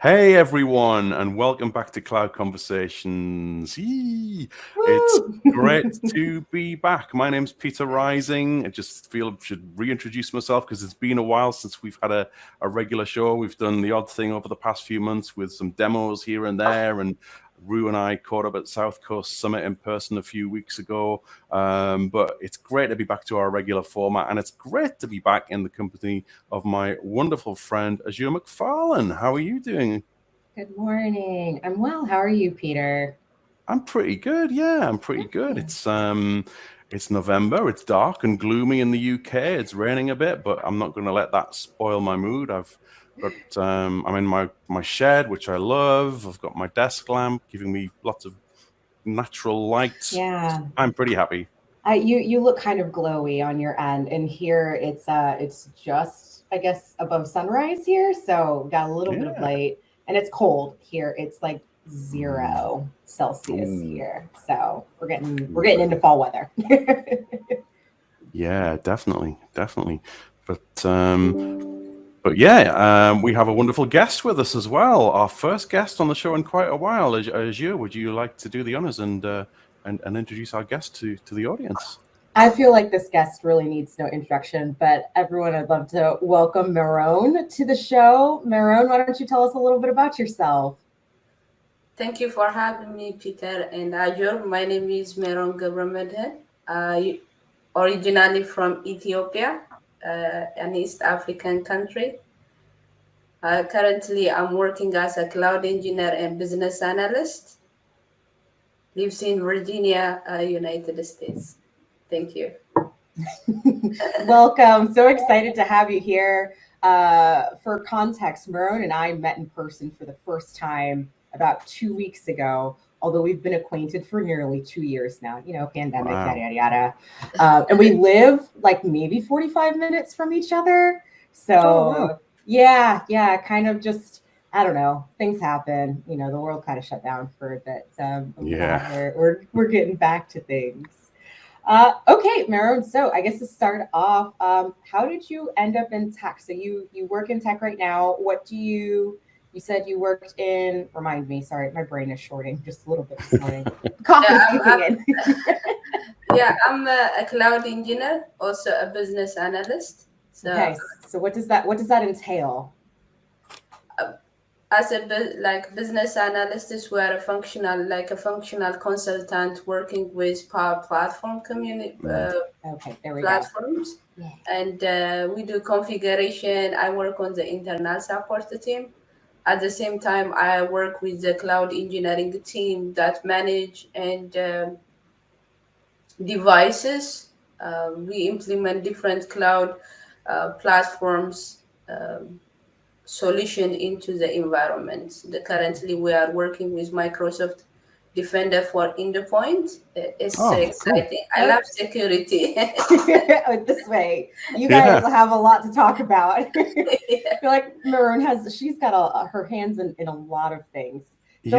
Hey everyone, and welcome back to Cloud Conversations. It's great to be back. My name's Peter Rising. I just feel I should reintroduce myself because it's been a while since we've had a regular show. We've done the odd thing over the past few months with some demos here and there, and Rue and I caught up at South Coast Summit in person a few weeks ago. But it's great to be back to our regular format, and it's great to be back in the company of my wonderful friend Azure McFarlane. How are you doing? Good morning. I'm well. How are you, Peter? I'm pretty good. Yeah, I'm pretty good. It's November. It's dark and gloomy in the UK. It's raining a bit, but I'm not going to let that spoil my mood. I'm in my shed, which I love. I've got my desk lamp giving me lots of natural light. Yeah. I'm pretty happy. You look kind of glowy on your end, and here it's just I guess above sunrise here, so got a little bit of Yeah. light, and it's cold here. It's like Mm. 0 Celsius Ooh. here, so we're getting into fall weather. Yeah, definitely. But but yeah, we have a wonderful guest with us as well. Our first guest on the show in quite a while. Azure, would you like to do the honors and introduce our guest to the audience? I feel like this guest really needs no introduction, but everyone, I'd love to welcome Meron to the show. Meron, why don't you tell us a little bit about yourself? Thank you for having me, Peter and Azure. My name is Meron Gebremedhin, originally from Ethiopia, an East African country. Currently, I'm working as a cloud engineer and business analyst. Lives in Virginia, United States. Thank you. Welcome. So excited to have you here. For context, Meron and I met in person for the first time about 2 weeks ago, although we've been acquainted for nearly 2 years now, pandemic, Wow. yada, yada, yada. And we live like maybe 45 minutes from each other. So, Oh, wow. yeah, kind of just, I don't know, things happen. The world kind of shut down for a bit. So I'm glad Yeah. we're getting back to things. Okay, Meron. So I guess to start off, how did you end up in tech? So you work in tech right now. What do you said you worked in? Remind me. Sorry, my brain is shorting just a little bit this morning. The Yeah, coffee's I'm, kicking I'm, in. I'm a cloud engineer, also a business analyst. So Okay, so what does that entail? as a business analyst is where a functional consultant working with power platform community Mm. Okay, there we go. platforms, Yeah. and we do configuration. I work on the internal support team. At the same time, I work with the cloud engineering team that manage and devices. We implement different cloud platforms solution into the environment. Currently, we are working with Microsoft Defender for Endpoint. It's so Oh, cool. exciting. I Oh, love security. this way, you guys Yeah. will have a lot to talk about. I feel like Maroon she's got her hands in a lot of things. So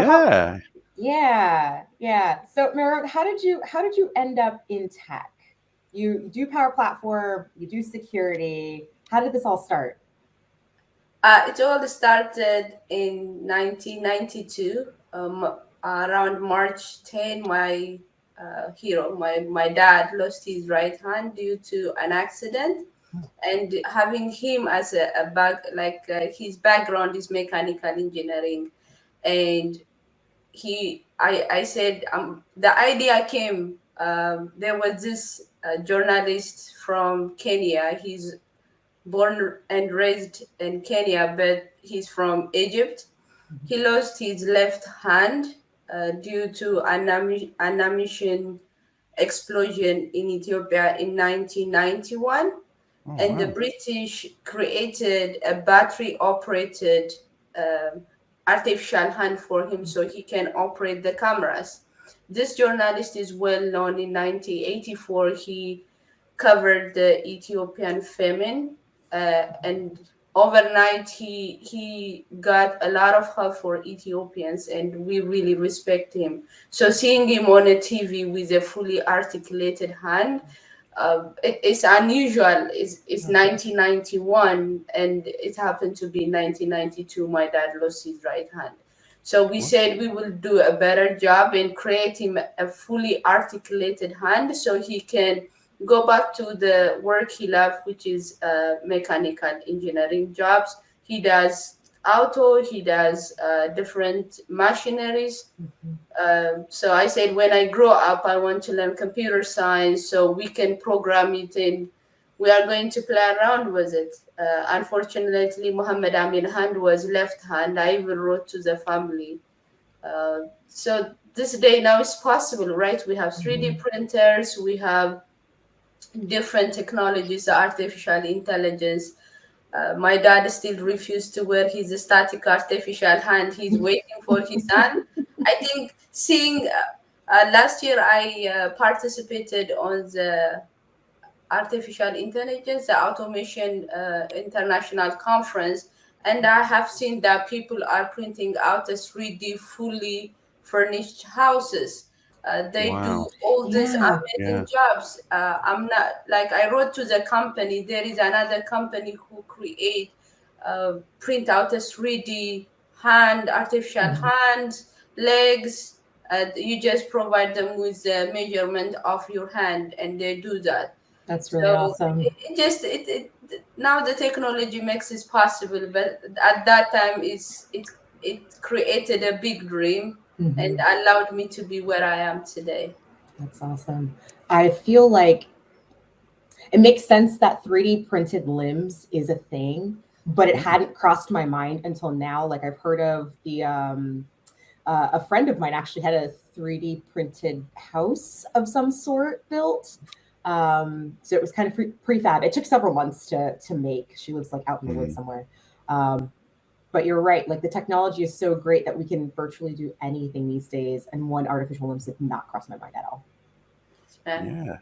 Yeah. yeah. So Maroon, how did you end up in tech? You do power platform, you do security. How did this all start? It all started in 1992. Around March 10, my dad lost his right hand due to an accident. And having him as a his background is mechanical engineering. And I said, the idea came, there was this journalist from Kenya. He's born and raised in Kenya, but he's from Egypt. He lost his left hand due to an ammunition explosion in Ethiopia in 1991. Oh, And the wow. British created a battery operated artificial hand for him so he can operate the cameras. This journalist is well known. In 1984, he covered the Ethiopian famine, and overnight he got a lot of help for Ethiopians, and we really respect him. So seeing him on a TV with a fully articulated hand, It's unusual. It's 1991, and it happened to be 1992. My dad lost his right hand. So we said we will do a better job in creating a fully articulated hand so he can go back to the work he loved, which is mechanical engineering jobs. He does auto, he does different machineries. So I said, when I grow up, I want to learn computer science so we can program it in. We are going to play around with it. Unfortunately, Muhammad Amin hand was left hand. I even wrote to the family. So this day now is possible, right? We have 3D printers, we have different technologies, artificial intelligence. My dad still refused to wear his static artificial hand. He's waiting for his hand. I think seeing last year I participated on the artificial intelligence, the automation international conference, and I have seen that people are printing out a 3D fully furnished houses. They do Wow. all these Yeah. amazing jobs. I'm not like I wrote to the company. There is another company who create print out a 3D hand, artificial hands, legs. You just provide them with the measurement of your hand, and they do that. That's really So awesome. it now the technology makes it possible, but at that time it created a big dream and allowed me to be where I am today. That's awesome. I feel like it makes sense that 3D printed limbs is a thing, but it hadn't crossed my mind until now. Like I've heard of the a friend of mine actually had a 3D printed house of some sort built. So it was kind of prefab. It took several months to make. She lives like out in the woods somewhere. But you're right. Like the technology is so great that we can virtually do anything these days. And one artificial limb did not cross my mind at all. Yeah.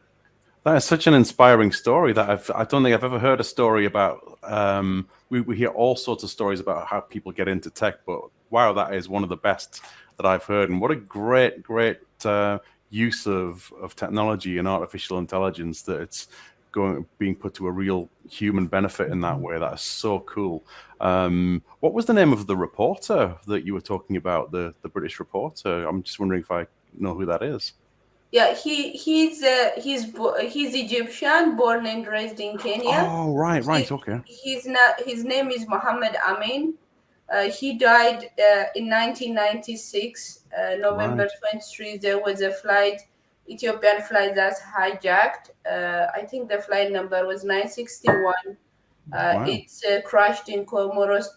That is such an inspiring story that I don't think I've ever heard a story about. We hear all sorts of stories about how people get into tech, but wow, that is one of the best that I've heard. And what a great use of technology and artificial intelligence that it's being put to a real human benefit in that way. That is so cool. What was the name of the reporter that you were talking about, the British reporter? I'm just wondering if I know who that is. Yeah, he's Egyptian, born and raised in Kenya. Oh, right, okay. His name is Muhammad Amin. He died in 1996, November 23. There was a Ethiopian flight that's hijacked. I think the flight number was 961. It crashed in Comoros,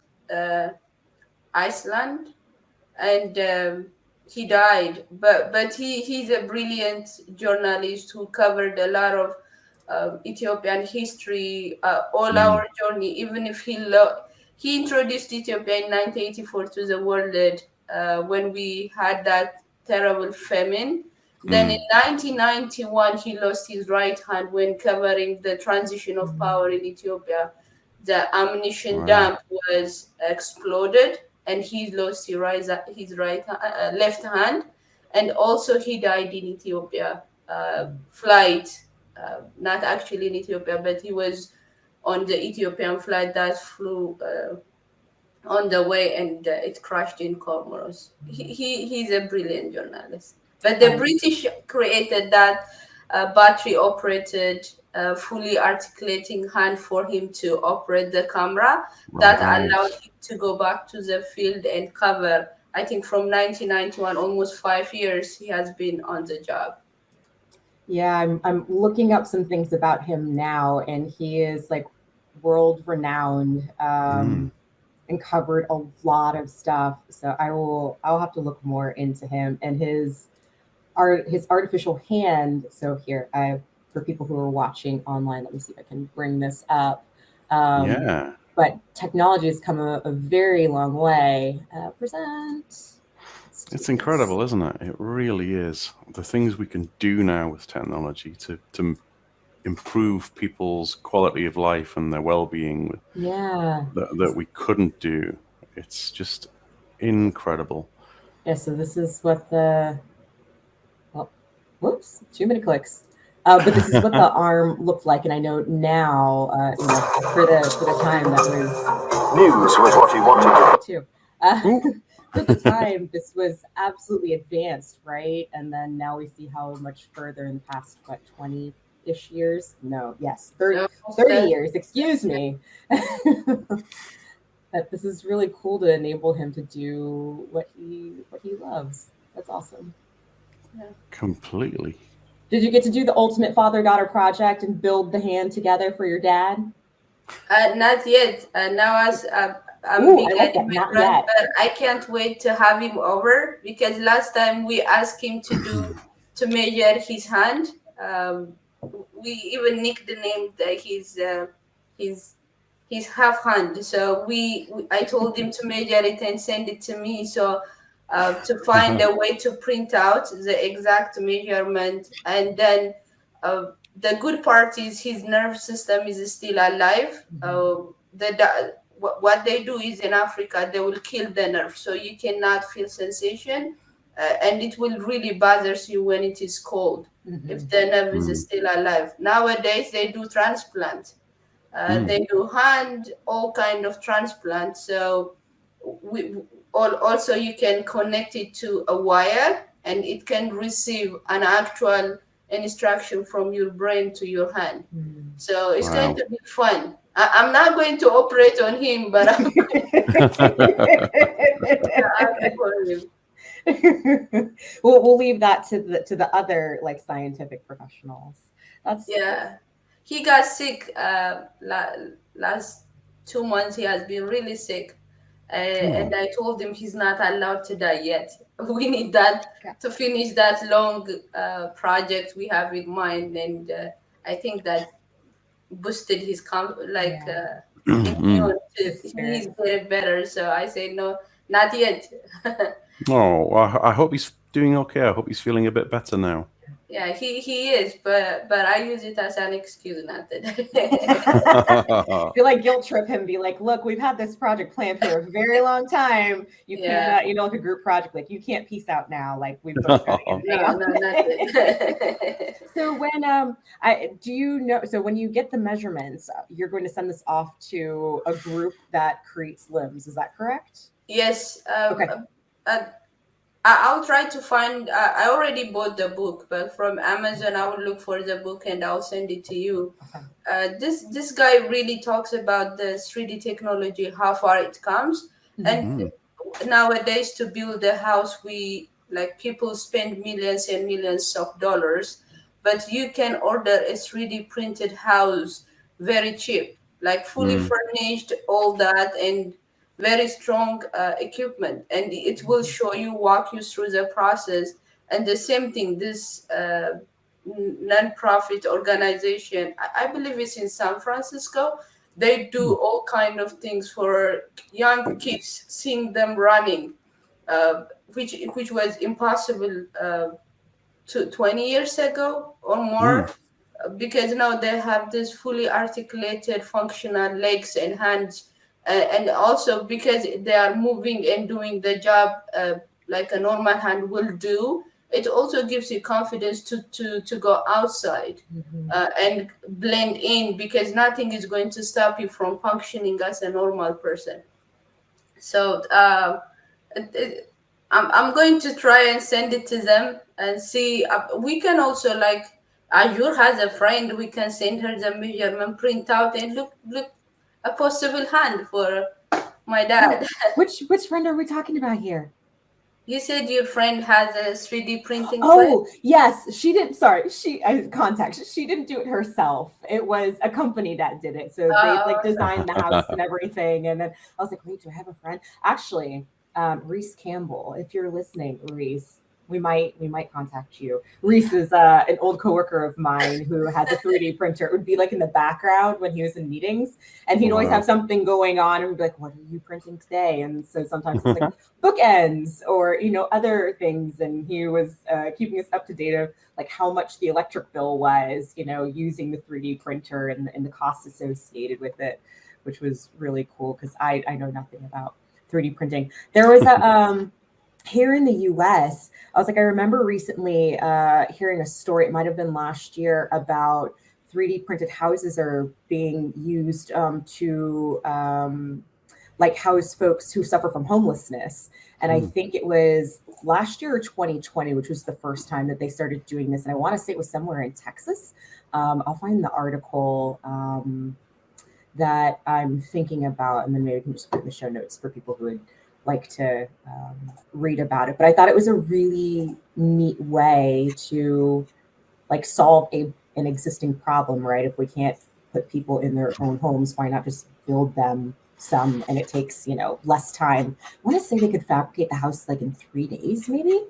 Iceland, and he died. But he's a brilliant journalist who covered a lot of Ethiopian history, all our journey. Even if he introduced Ethiopia in 1984 to the world when we had that terrible famine. Then in 1991, he lost his right hand when covering the transition of power in Ethiopia. The ammunition dump was exploded, and he lost his left hand, and also he died in Ethiopia flight. Not actually in Ethiopia, but he was on the Ethiopian flight that flew on the way, and it crashed in Comoros. He's a brilliant journalist. But the British created that battery operated, fully articulating hand for him to operate the camera that allowed him to go back to the field and cover. I think from 1991, almost 5 years, he has been on the job. Yeah, I'm looking up some things about him now, and he is like world renowned and covered a lot of stuff. So I'll have to look more into him and his artificial hand. So here, for people who are watching online, let me see if I can bring this up. But technology has come a very long way. Present. It's incredible, isn't it? It really is. The things we can do now with technology to improve people's quality of life and their well-being that we couldn't do. It's just incredible. Yeah, so this is what whoops, too many clicks. But this is what the arm looked like, and I know now, for the time that was News was what you wanted. too. For the time, this was absolutely advanced, right? And then now we see how much further in the past, 20-ish years? No, yes, 30 years, excuse me. That this is really cool to enable him to do what he loves. That's awesome. Yeah. Completely. Did you get to do the ultimate father-daughter project and build the hand together for your dad? Not yet. Now as I'm Ooh, big I like that. anime Not fan, yet. but I can't wait to have him over because last time we asked him to measure his hand. We even nicknamed his half hand. So I told him to measure it and send it to me. So to find a way to print out the exact measurement, and then the good part is his nerve system is still alive. What they do is in Africa they will kill the nerve, so you cannot feel sensation, and it will really bothers you when it is cold. If the nerve is still alive. Nowadays they do transplant. They do hand, all kind of transplant. So also you can connect it to a wire, and it can receive an actual instruction from your brain to your hand. So it's going to be fun. I'm not going to operate on him, but I'm for him. We'll leave that to the other like scientific professionals. Yeah. He got sick last 2 months. He has been really sick. And I told him he's not allowed to die yet. We need that to finish that long project we have in mind. And I think that boosted his immune. He's getting better. So I say, no, not yet. Oh, I hope he's doing okay. I hope he's feeling a bit better now. Yeah, he is, but I use it as an excuse, not that. Feel like guilt trip him, be like, look, we've had this project planned for a very long time. You can't, like a group project, like you can't peace out now. Like we've both got to no, nothing. So when so when you get the measurements, you're going to send this off to a group that creates limbs. Is that correct? Yes. Okay. I'll try to find. I already bought the book, but from Amazon, I will look for the book and I'll send it to you. This guy really talks about the 3D technology, how far it comes, and nowadays to build a house, people spend millions and millions of dollars, but you can order a 3D printed house very cheap, like fully furnished, all that, and very strong equipment, and it will walk you through the process. And the same thing, this non-profit organization, I believe it's in San Francisco, they do all kind of things for young kids, seeing them running, which was impossible 20 years ago or more, because now they have this fully articulated functional legs and hands, and also because they are moving and doing the job like a normal hand will do. It also gives you confidence to go outside and blend in, because nothing is going to stop you from functioning as a normal person. So I'm going to try and send it to them and see. We can also, like, Azure has a friend, we can send her the measurement printout and look a possible hand for my dad. Which friend are we talking about here? You said your friend has a 3D printing Oh, yes. She didn't, sorry. She didn't do it herself. It was a company that did it. So they designed the house and everything. And then I was like, wait, do I have a friend? Actually, Reese Campbell, if you're listening, Reese, we might contact you. Reese is an old coworker of mine who has a 3D printer. It would be like in the background when he was in meetings, and he'd always have something going on, and we'd be like, "What are you printing today?" And so sometimes it's like bookends or other things, and he was keeping us up to date of like how much the electric bill was, using the 3D printer and the costs associated with it, which was really cool because I know nothing about 3D printing. There was here in the US, I was like, I remember recently hearing a story, it might have been last year, about 3D printed houses are being used to like house folks who suffer from homelessness. And I think it was last year or 2020, which was the first time that they started doing this. And I want to say it was somewhere in Texas. I'll find the article that I'm thinking about, and then maybe we can just put in the show notes for people who would like to read about it. But I thought it was a really neat way to like solve an existing problem, right? If we can't put people in their own homes, why not just build them some? And it takes, less time. I want to say they could fabricate the house like in 3 days, maybe.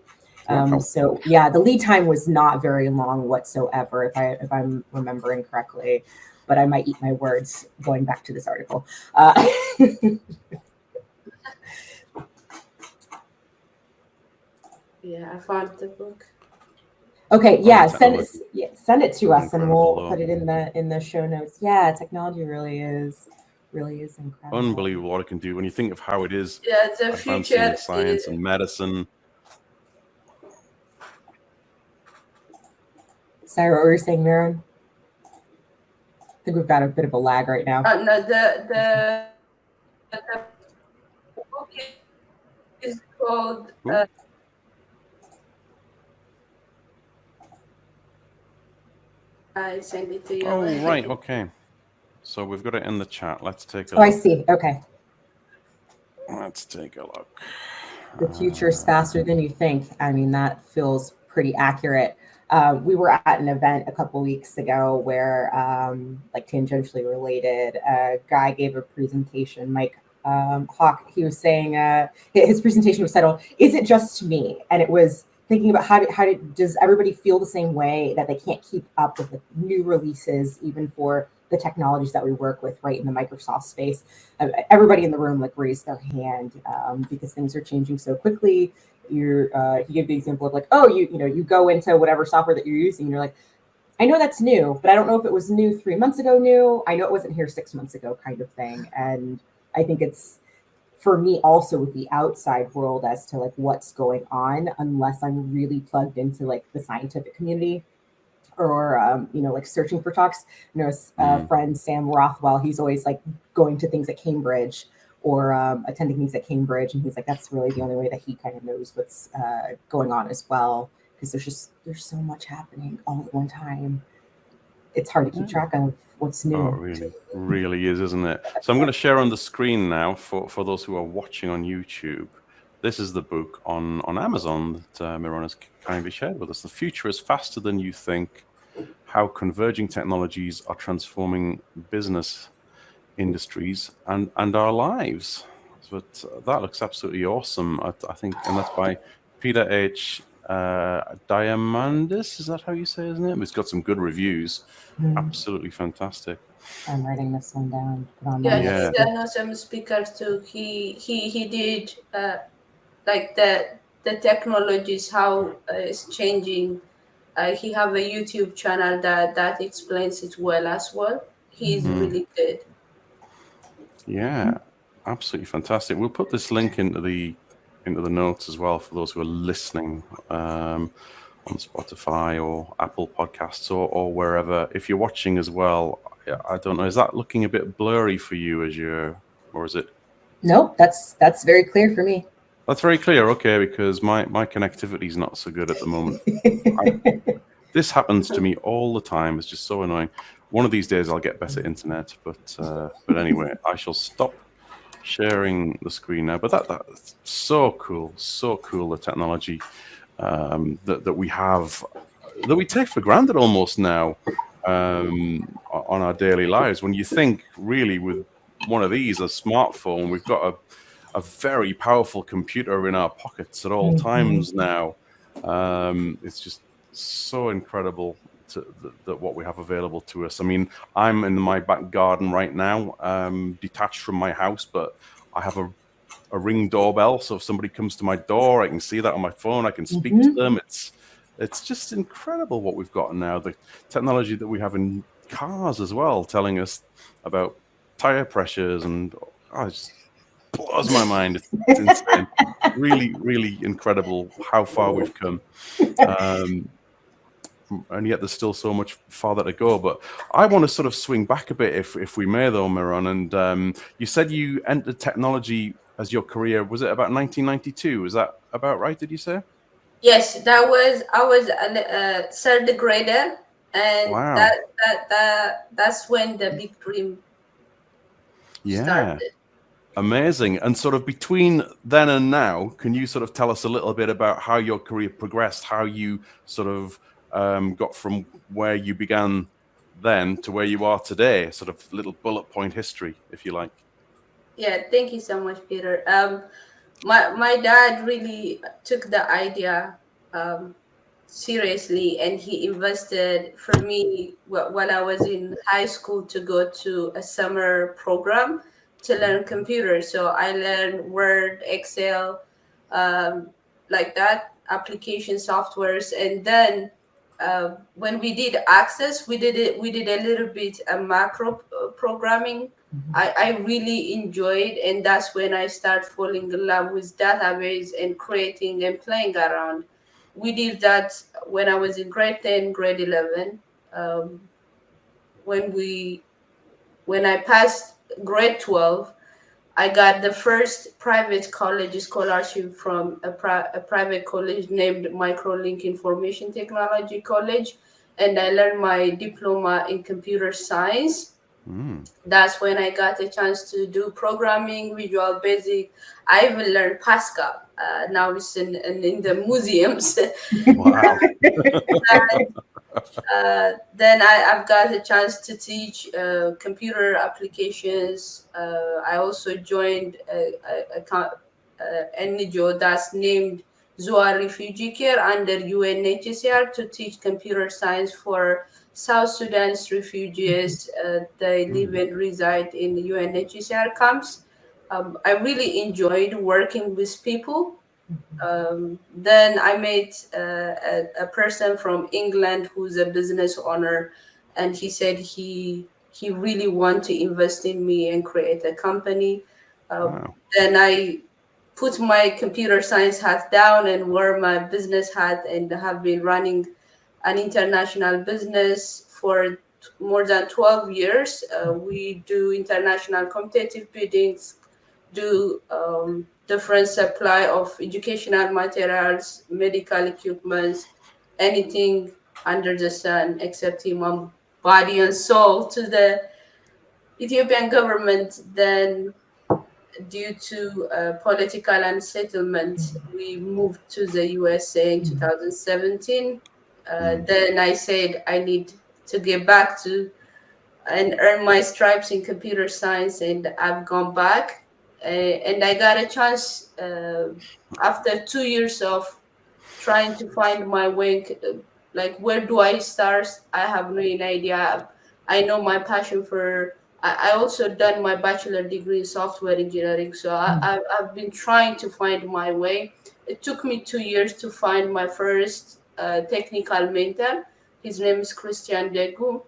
Wow. So yeah, the lead time was not very long whatsoever, if I'm remembering correctly. But I might eat my words going back to this article. Yeah, I found the book. Okay, yeah, send technology. send it to us, and we'll Incredible, put it in the show notes. Yeah, technology really is incredible. Unbelievable what it can do when you think of how it is Yeah, the advancing future in science is, and medicine. Sorry, what were you saying, Meron? I think we've got a bit of a lag right now. no, the book is called I send it to you. Oh, right, okay. So we've got it in the chat. Let's take a Oh, look. I see. Okay. Let's take a look. The future is faster than you think. I mean, that feels pretty accurate. We were at an event a couple weeks ago where, like tangentially related, a guy gave a presentation, Mike Hawk. He was saying his presentation was titled, "Is it just me?" And it was thinking about does everybody feel the same way, that they can't keep up with the new releases, even for the technologies that we work with right in the Microsoft space. Everybody in the room like raised their hand because things are changing so quickly. He gave the example of like, oh, you go into whatever software that you're using, and you're like, I know that's new, but I don't know if it was new 3 months ago new. I know it wasn't here 6 months ago, kind of thing. And I think it's, for me also, with the outside world as to like what's going on, unless I'm really plugged into like the scientific community or like searching for talks. Friend Sam Rothwell, he's always like going to things at Cambridge or attending things at Cambridge, and he's like, that's really the only way that he kind of knows what's going on as well, because there's so much happening all at one time. It's hard to keep track of what's new. Oh, it really is, isn't it? So I'm going to share on the screen now for those who are watching on YouTube. This is the book on Amazon that Meron has kindly shared with us. The future is faster than you think: how converging technologies are transforming business, industries, and our lives. But that looks absolutely awesome. I think, and that's by Peter H. Diamandis. Is that how you say his name? It's got some good reviews. Absolutely fantastic. I'm writing this one down. Yeah, he's an awesome speaker too. He did like the technologies, how it's changing. He have a YouTube channel that explains it well as well. He's really good. Yeah, absolutely fantastic. We'll put this link into the notes as well for those who are listening on Spotify or Apple Podcasts or wherever. If you're watching as well, I don't know, is that looking a bit blurry for you or is it? Nope, that's very clear for me. That's very clear. Okay, because my connectivity is not so good at the moment. This happens to me all the time. It's just so annoying. One of these days I'll get better internet, but anyway, I shall stop sharing the screen now. But that's so cool, the technology that we have, that we take for granted almost now on our daily lives. When you think, really, with one of these, a smartphone, we've got a very powerful computer in our pockets at all times now. It's just so incredible that what we have available to us. I mean, I'm in my back garden right now, detached from my house, but I have a Ring doorbell, so if somebody comes to my door, I can see that on my phone. I can speak to them. It's just incredible what we've got now. The technology that we have in cars as well, telling us about tire pressures, and blows my mind. It's insane. Really, really incredible how far we've come. And yet there's still so much farther to go. But I want to sort of swing back a bit, if we may, though, Meron. And you said you entered technology as your career. Was it about 1992? Was that about right? Did you say? Yes, I was a third grader, and Wow. that's when the big dream started. Amazing. And sort of between then and now, can you sort of tell us a little bit about how your career progressed, how you sort of got from where you began then to where you are today, sort of little bullet point history, if you like? Yeah, thank you so much, Peter. My dad really took the idea seriously, and he invested for me while I was in high school to go to a summer program to learn computers. So I learned Word, Excel, like that, application softwares, and then when we did Access, we did a little bit macro programming. I really enjoyed, and that's when I started falling in love with database and creating and playing around. We did that when I was in grade 10, grade 11. Um, when I passed grade 12, I got the first private college scholarship from a private college named Microlink Information Technology College, and I learned my diploma in computer science. That's when I got a chance to do programming, Visual Basic. I even learned Pascal. Now it's in the museums. Wow. Then I've got a chance to teach computer applications. I also joined an NGO that's named Zoa Refugee Care under UNHCR to teach computer science for South Sudan's refugees. They live and reside in the UNHCR camps. I really enjoyed working with people. Then I met a person from England who's a business owner, and he said he really want to invest in me and create a company. Wow. Then I put my computer science hat down and wear my business hat, and have been running an international business for more than 12 years. We do international competitive biddings, do different supply of educational materials, medical equipments, anything under the sun except human body and soul to the Ethiopian government. Then, due to political unsettlement, we moved to the USA in 2017. Then I said I need to get back to and earn my stripes in computer science, and I've gone back. And I got a chance after 2 years of trying to find my way. Like, where do I start? I have no idea. I know my passion for. I also done my bachelor degree in software engineering, so I've been trying to find my way. It took me 2 years to find my first technical mentor. His name is Christian Degu,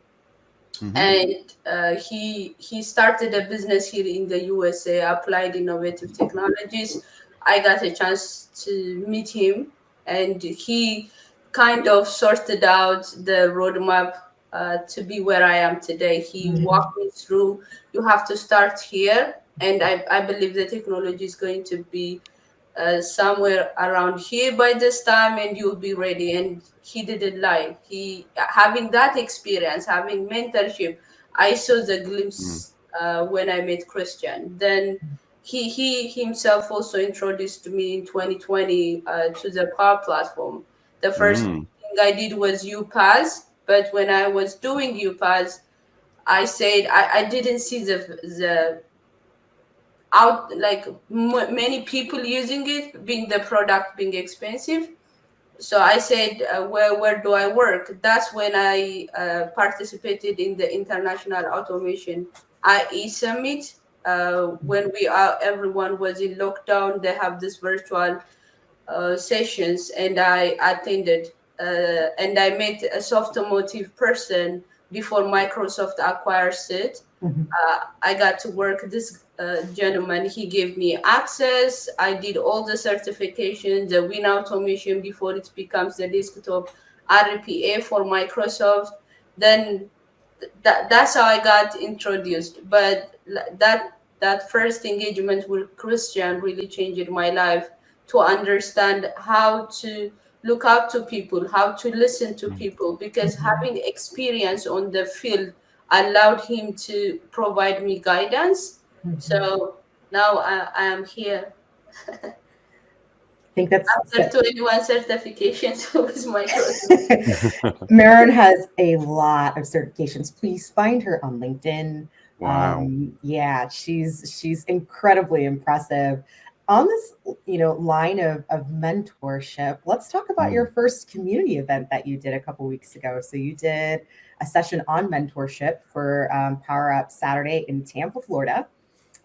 and he started a business here in the USA, Applied Innovative Technologies. I got a chance to meet him, and he kind of sorted out the roadmap to be where I am today. He walked me through. You have to start here, and I believe the technology is going to be somewhere around here by this time, and you'll be ready. And he didn't lie. He, having that experience, having mentorship, I saw the glimpse when I met Christian. Then he himself also introduced me in 2020 to the Power Platform. The first thing I did was UPass, but when I was doing UPass, I said I didn't see the out, like many people using it, being the product being expensive. So I said, where do I work? That's when I participated in the International Automation IE Summit. When everyone was in lockdown, they have this virtual sessions, and I attended. And I met a soft motive person before Microsoft acquires it. I got to work this gentleman. He gave me access. I did all the certifications, the Win Automation before it becomes the desktop RPA for Microsoft. Then that's how I got introduced. But that first engagement with Christian really changed my life, to understand how to look up to people, how to listen to people, because having experience on the field allowed him to provide me guidance. So now I am here I think that's after 21 certifications with Microsoft. Meron has a lot of certifications. Please find her on LinkedIn. Wow. Yeah, she's incredibly impressive. On this, line of mentorship, let's talk about your first community event that you did a couple weeks ago. So you did a session on mentorship for Power Up Saturday in Tampa, Florida.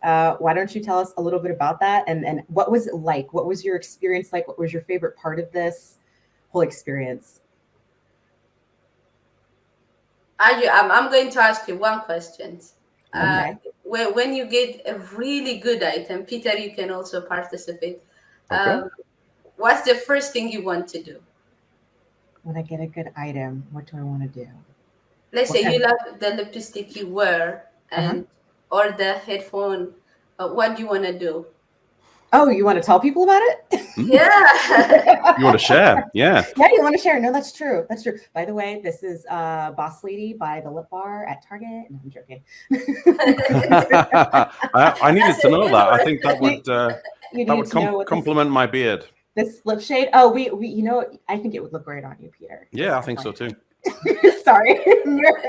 Why don't you tell us a little bit about that, and what was it like? What was your experience like? What was your favorite part of this whole experience? I'm going to ask you one question. Okay. When you get a really good item, Peter, you can also participate. Okay. What's the first thing you want to do? When I get a good item, what do I want to do? Let's What say kind you love the lipstick you wear, and or the headphone. What do you want to do? Oh, you want to tell people about it? Yeah. You want to share? Yeah. Yeah, you want to share. No, that's true. That's true. By the way, this is Boss Lady by the Lip Bar at Target. No, I'm joking. I needed to know that. I think that would complement my beard. This lip shade. Oh, we I think it would look great on you, Peter. Yeah, I think so too. Sorry.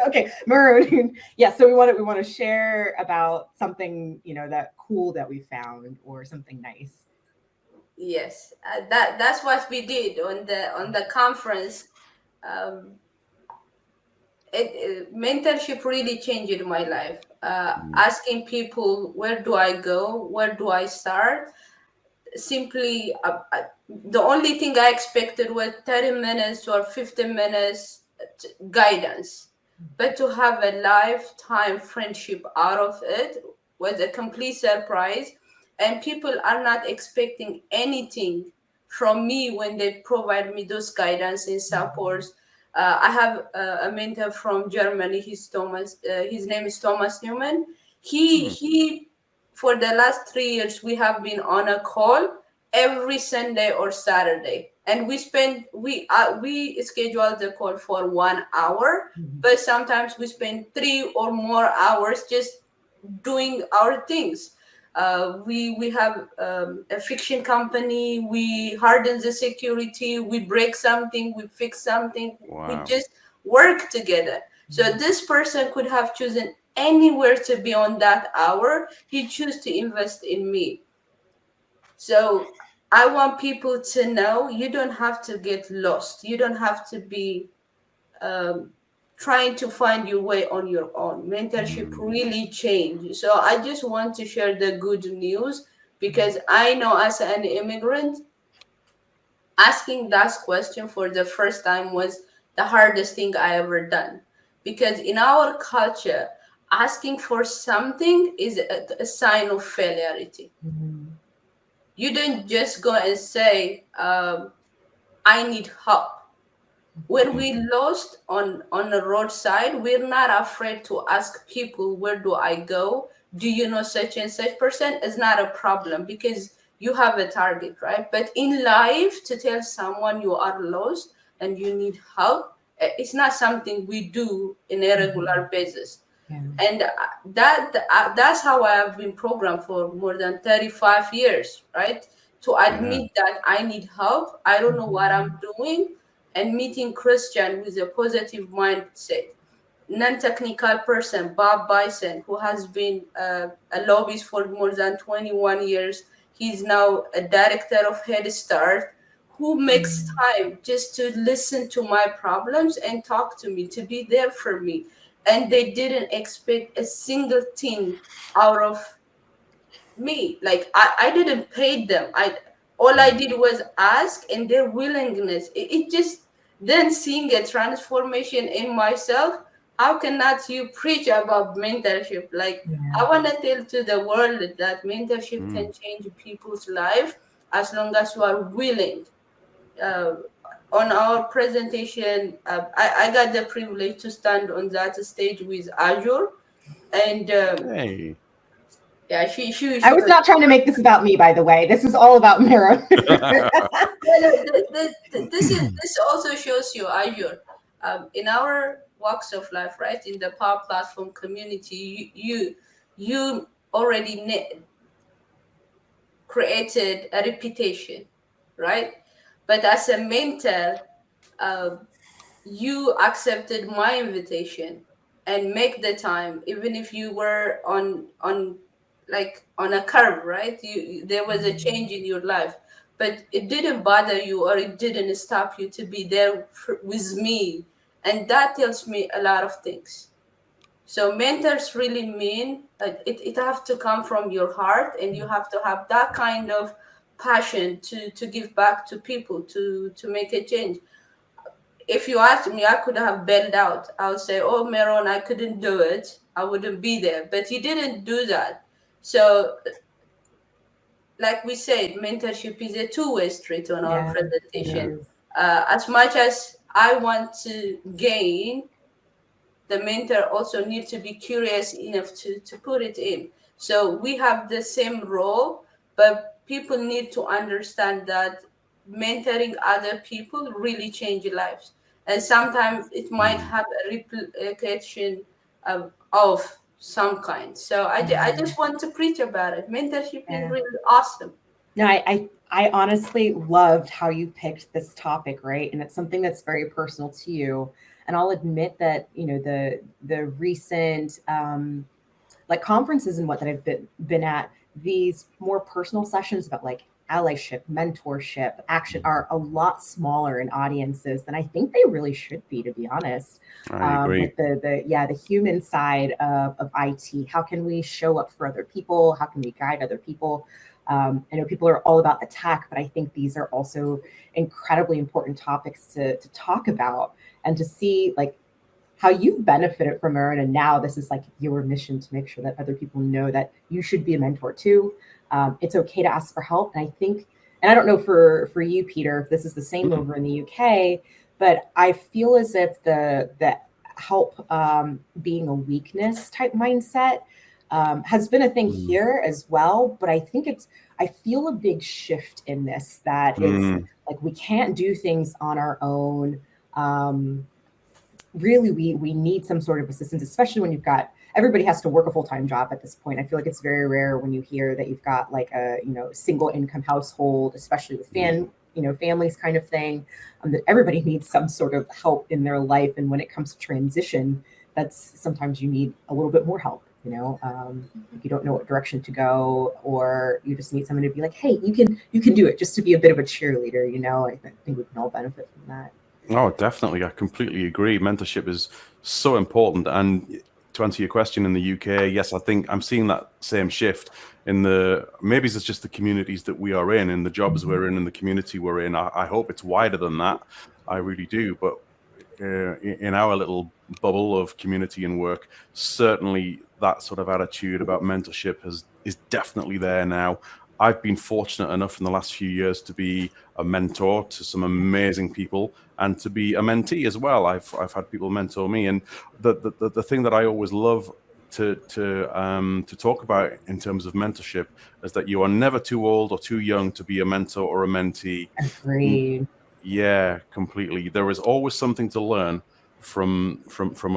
Okay, Meron. Yeah, so we want to share about something, that cool that we found, or something nice. Yes, that's what we did on the conference. Mentorship really changed my life. Asking people, where do I go? Where do I start? Simply, the only thing I expected was 30 minutes or 15 minutes guidance. But to have a lifetime friendship out of it was a complete surprise. And people are not expecting anything from me when they provide me those guidance and supports. I have a mentor from Germany. He's Thomas. His name is Thomas Newman. He for the last 3 years we have been on a call every Sunday or Saturday, and we schedule the call for 1 hour, but sometimes we spend 3 or more hours just doing our things. We have a fiction company. We harden the security. We break something. We fix something. Wow. We just work together. So this person could have chosen anywhere to be on that hour. He chose to invest in me. So I want people to know you don't have to get lost. You don't have to be trying to find your way on your own. Mentorship really changed. So I just want to share the good news, because I know as an immigrant, asking that question for the first time was the hardest thing I ever done. Because in our culture, asking for something is a sign of failure. You don't just go and say, I need help. When we lost on the roadside, we're not afraid to ask people, where do I go? Do you know such and such person? It's not a problem, because you have a target, right? But in life, to tell someone you are lost and you need help, it's not something we do in a regular basis. Yeah. And that's how I have been programmed for more than 35 years, right? To admit that I need help, I don't know what I'm doing, and meeting Christian with a positive mindset. Non-technical person, Bob Bison, who has been a lobbyist for more than 21 years. He's now a director of Head Start, who makes time just to listen to my problems and talk to me, to be there for me. And they didn't expect a single thing out of me. Like I didn't pay them. All I did was ask, and their willingness. It just then seeing a transformation in myself, how cannot you preach about mentorship? Like, I want to tell to the world that mentorship can change people's life as long as you are willing. On our presentation, I got the privilege to stand on that stage with Azure, and Hey. yeah, she I was not trying to make this about me, by the way. This was all about Meron. This also shows you Azure. In our walks of life, right? In the Power Platform community, you already created a reputation, right? But as a mentor, uh, you accepted my invitation and make the time, even if you were on like on a curve, right? There was a change in your life, but it didn't bother you or it didn't stop you to be there with me, and that tells me a lot of things. So mentors really mean it have to come from your heart, and you have to have that kind of passion to give back to people, to make a change. If you asked me, I could have bailed out. I would say, "Oh, Meron, I couldn't do it. I wouldn't be there." But you didn't do that. So, like we said, mentorship is a two-way street on our presentation. As much as I want to gain, the mentor also needs to be curious enough to put it in. So we have the same role, but people need to understand that mentoring other people really change lives. And sometimes it might have a replication of some kind. So I just want to preach about it. Mentorship is really awesome. No, I honestly loved how you picked this topic, right? And it's something that's very personal to you. And I'll admit that, you know, the recent like conferences and what that I've been at, these more personal sessions about like allyship, mentorship, action are a lot smaller in audiences than I think they really should be, to be honest. I agree. Like the human side of IT. How can we show up for other people? How can we guide other people? I know people are all about the tech, but I think these are also incredibly important topics to talk about and to see like how you've benefited from Meron, and now this is like your mission to make sure that other people know that you should be a mentor too. It's okay to ask for help, and I think, and I don't know for you, Peter, if this is the same over in the UK, but I feel as if the help being a weakness type mindset has been a thing here as well. But I think I feel a big shift in this that it's like we can't do things on our own. Really, we need some sort of assistance, especially when you've got everybody has to work a full-time job at this point. I feel like it's very rare when you hear that you've got like a single income household, especially with families kind of thing. That everybody needs some sort of help in their life, and when it comes to transition, that's sometimes you need a little bit more help. If you don't know what direction to go, or you just need someone to be like, hey, you can do it, just to be a bit of a cheerleader. I think we can all benefit from that. Oh, definitely. I completely agree. Mentorship is so important. And to answer your question, in the UK, yes, I think I'm seeing that same shift in maybe it's just the communities that we are in the jobs we're in the community we're in. I hope it's wider than that. I really do. But in our little bubble of community and work, certainly that sort of attitude about mentorship is definitely there now. I've been fortunate enough in the last few years to be a mentor to some amazing people and to be a mentee as well. I've had people mentor me, and the thing that I always love to talk about in terms of mentorship is that you are never too old or too young to be a mentor or a mentee. Agreed. Yeah, completely. There is always something to learn from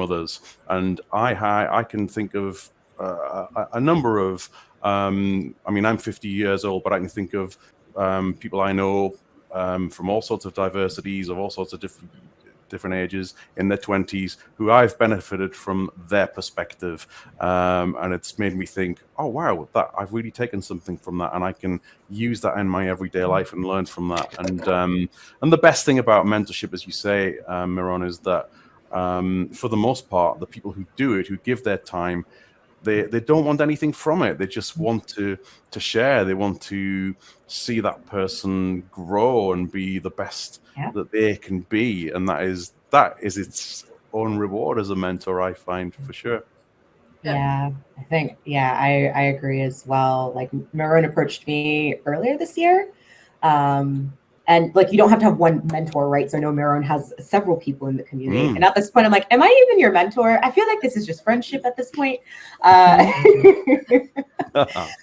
others, and I can think of a number of. I mean, I'm 50 years old, but I can think of people I know from all sorts of diversities, of all sorts of different ages, in their 20s, who I've benefited from their perspective, and it's made me think, oh wow, that I've really taken something from that, and I can use that in my everyday life and learn from that. And the best thing about mentorship, as you say, Meron, is that for the most part, the people who do it, who give their time, they don't want anything from it. They just want to share. They want to see that person grow and be the best that they can be, and that is its own reward as a mentor, I find, for sure. Yeah, I think, I agree as well. Like Meron approached me earlier this year. And like, you don't have to have one mentor, right? So I know Meron has several people in the community. And at this point, I'm like, am I even your mentor? I feel like this is just friendship at this point.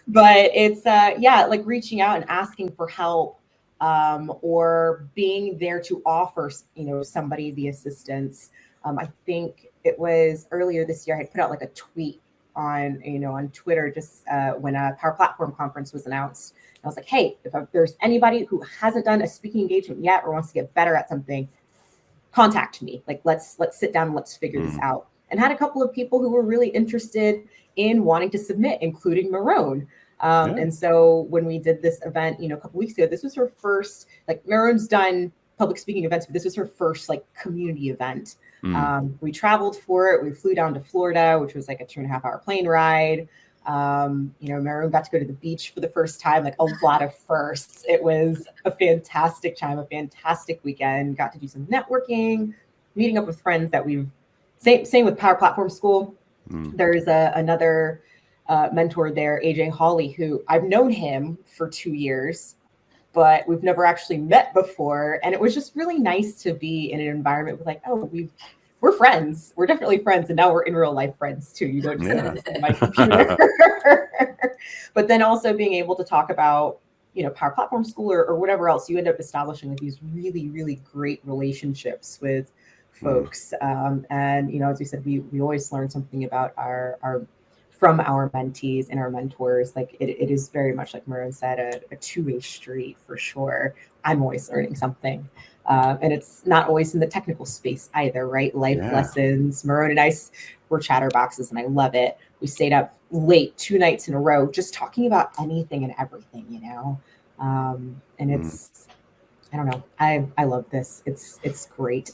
But it's, like reaching out and asking for help, or being there to offer, somebody the assistance. I think it was earlier this year, I had put out like a tweet on Twitter, just when a Power Platform conference was announced. I was like, hey, if there's anybody who hasn't done a speaking engagement yet or wants to get better at something, contact me. Like, let's sit down and let's figure this out. And had a couple of people who were really interested in wanting to submit, including Meron. And so when we did this event, a couple weeks ago, this was her first, like Meron's done public speaking events, but this was her first like community event. We traveled for it. We flew down to Florida, which was like a 2.5 hour plane ride. Meron got to go to the beach for the first time, like a lot of firsts. It was a fantastic time, a fantastic weekend. Got to do some networking, meeting up with friends that same with Power Platform School. There's another mentor there, AJ Hawley, who I've known him for 2 years, but we've never actually met before. And it was just really nice to be in an environment with like, oh, we're friends. We're definitely friends. And now we're in real life friends too. You don't just see this in my computer. But then also being able to talk about, Power Platform School or whatever else, you end up establishing like these really, really great relationships with folks. And, as we said, we always learn something about from our mentees and our mentors. Like it is very much, like Meron said, a two-way street for sure. I'm always learning something. And it's not always in the technical space either, right? Life lessons. Meron and I were chatterboxes, and I love it. We stayed up late 2 nights in a row, just talking about anything and everything, and it's, I don't know. I love this. It's great.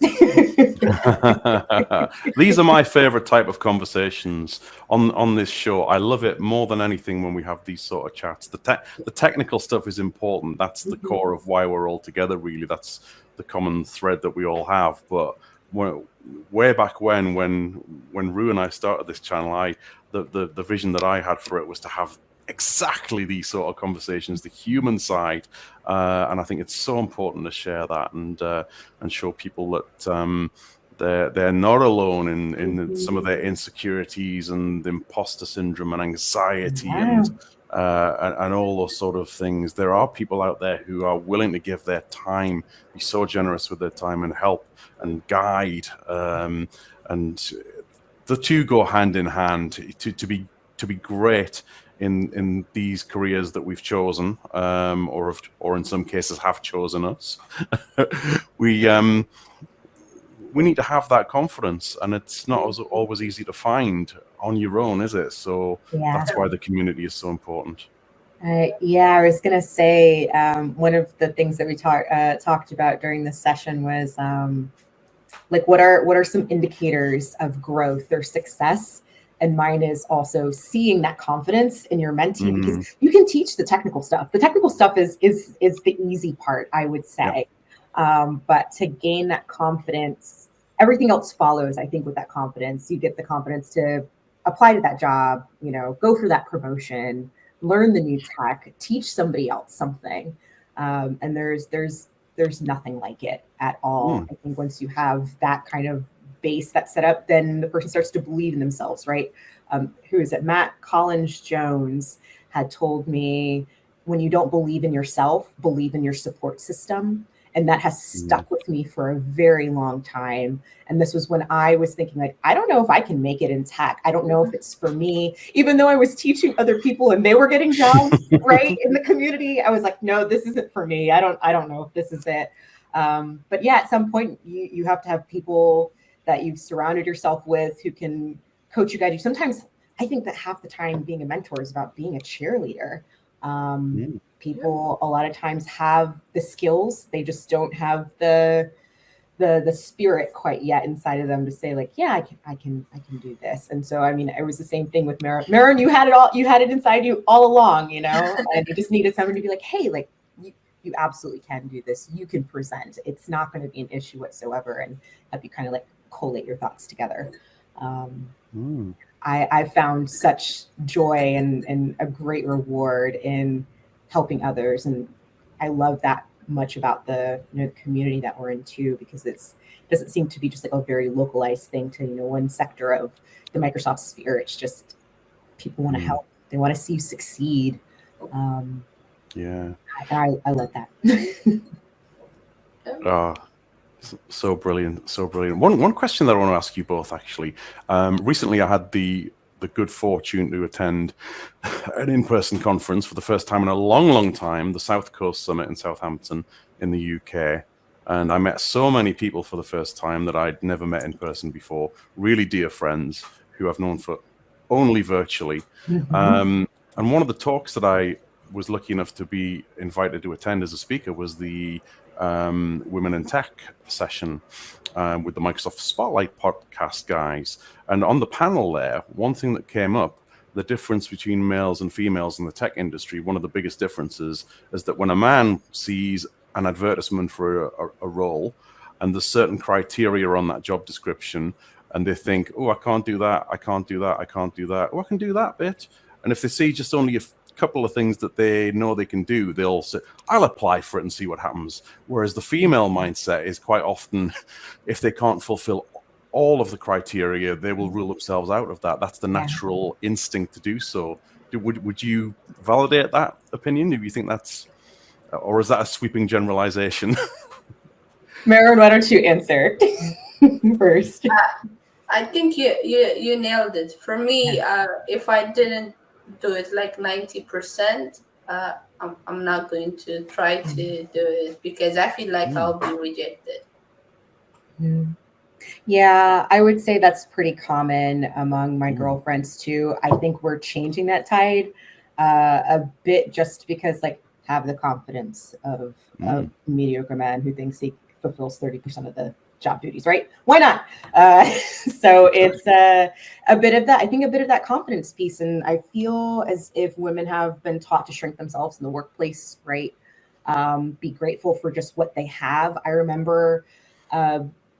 These are my favorite type of conversations on this show. I love it more than anything when we have these sort of chats. The technical stuff is important. That's the core of why we're all together, really. That's the common thread that we all have. But way back when Rue and I started this channel, the vision that I had for it was to have exactly these sort of conversations, the human side, and I think it's so important to share that and show people that they're not alone in some of their insecurities and imposter syndrome and anxiety and all those sort of things. There are people out there who are willing to give their time, be so generous with their time and help and guide, and the two go hand in hand. To be great in these careers that we've chosen, or in some cases have chosen us, we need to have that confidence, and it's not always easy to find on your own, is it? So that's why the community is so important. I was gonna say, one of the things that we talked about during this session was like what are some indicators of growth or success. And mine is also seeing that confidence in your mentee, because you can teach the technical stuff. The technical stuff is the easy part, I would say. But to gain that confidence, everything else follows. I think with that confidence, you get the confidence to apply to that job, go for that promotion, learn the new tech, teach somebody else something. And there's nothing like it at all. I think once you have that kind of base that's set up, then the person starts to believe in themselves, right? Who is it? Matt Collins Jones had told me, when you don't believe in yourself, believe in your support system. And that has stuck with me for a very long time. And this was when I was thinking, like, I don't know if I can make it in tech. I don't know if it's for me. Even though I was teaching other people and they were getting jobs, right, in the community, I was like, no, this isn't for me. I don't know if this is it. But yeah, at some point, you have to have people that you've surrounded yourself with who can coach you, guide you. Sometimes I think that half the time being a mentor is about being a cheerleader. People a lot of times have the skills, they just don't have the spirit quite yet inside of them to say, like, yeah, I can do this. And so, I mean, it was the same thing with Meron. Meron, you had it all, you had it inside you all along, and you just needed someone to be like, hey, like, you absolutely can do this. You can present. It's not going to be an issue whatsoever. And help you kind of like collate your thoughts together. I found such joy and a great reward in helping others, and I love that much about the the community that we're in too, because it doesn't seem to be just like a very localized thing to one sector of the Microsoft sphere. It's just people want to help, they want to see you succeed. Yeah, I love that. So brilliant, so brilliant. One question that I want to ask you both, actually. Recently, I had the good fortune to attend an in-person conference for the first time in a long time, the South Coast Summit in Southampton in the UK. And I met so many people for the first time that I'd never met in person before, really dear friends who I've known for only virtually. And one of the talks that I was lucky enough to be invited to attend as a speaker was the Women in Tech session with the Microsoft Spotlight podcast guys. And on the panel there, one thing that came up, the difference between males and females in the tech industry, one of the biggest differences is that when a man sees an advertisement for a role and there's certain criteria on that job description, and they think, oh, I can't do that, I can't do that, I can't do that, oh, I can do that bit. And if they see just only a couple of things that they know they can do, they'll say, I'll apply for it and see what happens. Whereas the female mindset is quite often, if they can't fulfill all of the criteria, they will rule themselves out of that. That's the natural instinct to do so. Would you validate that opinion? Do you think that's, or is that a sweeping generalization? Meron, why don't you answer first? I think you nailed it. For me, if I didn't do it like 90%, I'm not going to try to do it because I feel like I'll be rejected. Yeah, I would say that's pretty common among my girlfriends too. I think we're changing that tide a bit, just because like have the confidence of a mediocre man who thinks he fulfills 30% of the job duties, right? Why not? So it's a bit of that. I think a bit of that confidence piece, and I feel as if women have been taught to shrink themselves in the workplace, right? Be grateful for just what they have. I remember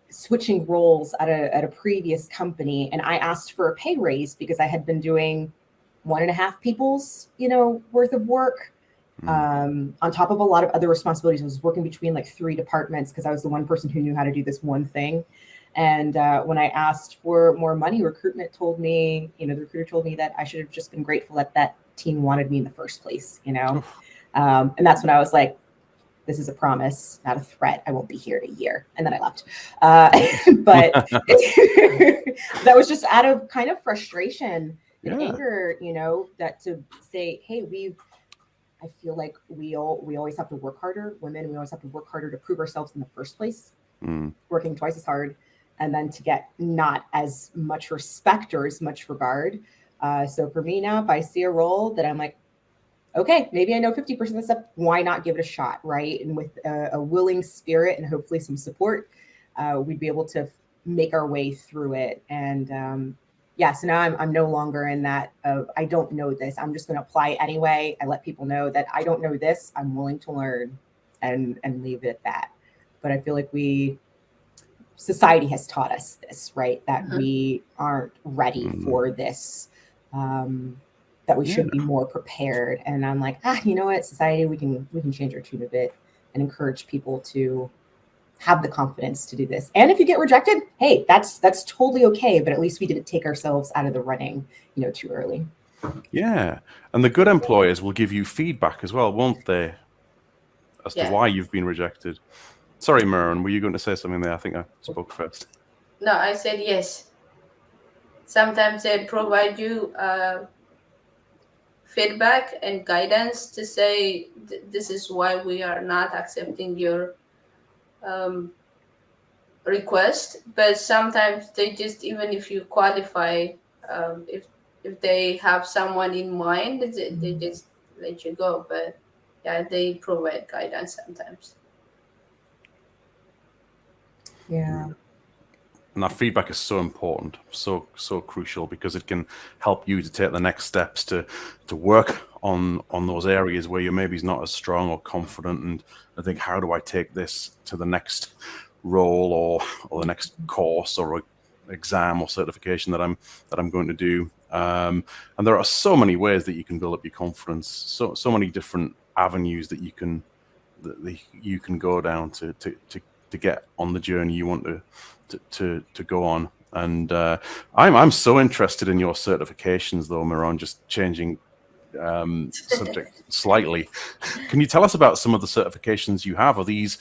switching roles at a previous company, and I asked for a pay raise because I had been doing 1.5 people's worth of work. On top of a lot of other responsibilities. I was working between like 3 departments because I was the one person who knew how to do this one thing. And when I asked for more money, recruitment told me, the recruiter told me that I should have just been grateful that team wanted me in the first place, And that's when I was like, this is a promise, not a threat. I won't be here in a year. And then I left. But that was just out of kind of frustration and anger, that to say, hey, I feel like we always have to work harder. Women, we always have to work harder to prove ourselves in the first place, working twice as hard, and then to get not as much respect or as much regard. So for me now, if I see a role that I'm like, okay, maybe I know 50% of the stuff, why not give it a shot, right? And with a willing spirit and hopefully some support, we'd be able to make our way through it. And so now I'm no longer in that of, I don't know this, I'm just going to apply anyway. I let people know that I don't know this, I'm willing to learn and leave it at that. But I feel like society has taught us this, right? That we aren't ready for this, that we should be more prepared. And I'm like, you know what, society, we can change our tune a bit and encourage people to have the confidence to do this. And if you get rejected, hey, that's totally okay. But at least we didn't take ourselves out of the running, too early. Yeah. And the good employers will give you feedback as well, won't they? As to why you've been rejected. Sorry, Meron, were you going to say something there? I think I spoke first. No, I said yes. Sometimes they provide you feedback and guidance to say, this is why we are not accepting your request. But sometimes they just, even if you qualify, if they have someone in mind, they just let you go. But they provide guidance sometimes. Yeah. And that feedback is so important, so crucial, because it can help you to take the next steps to work on those areas where you're maybe not as strong or confident, and I think, how do I take this to the next role or the next course or exam or certification that I'm going to do. And there are so many ways that you can build up your confidence. So many different avenues that you can go down to get on the journey you want to go on. And I'm so interested in your certifications, though, Meron. Just changing subject slightly. Can you tell us about some of the certifications you have? Are these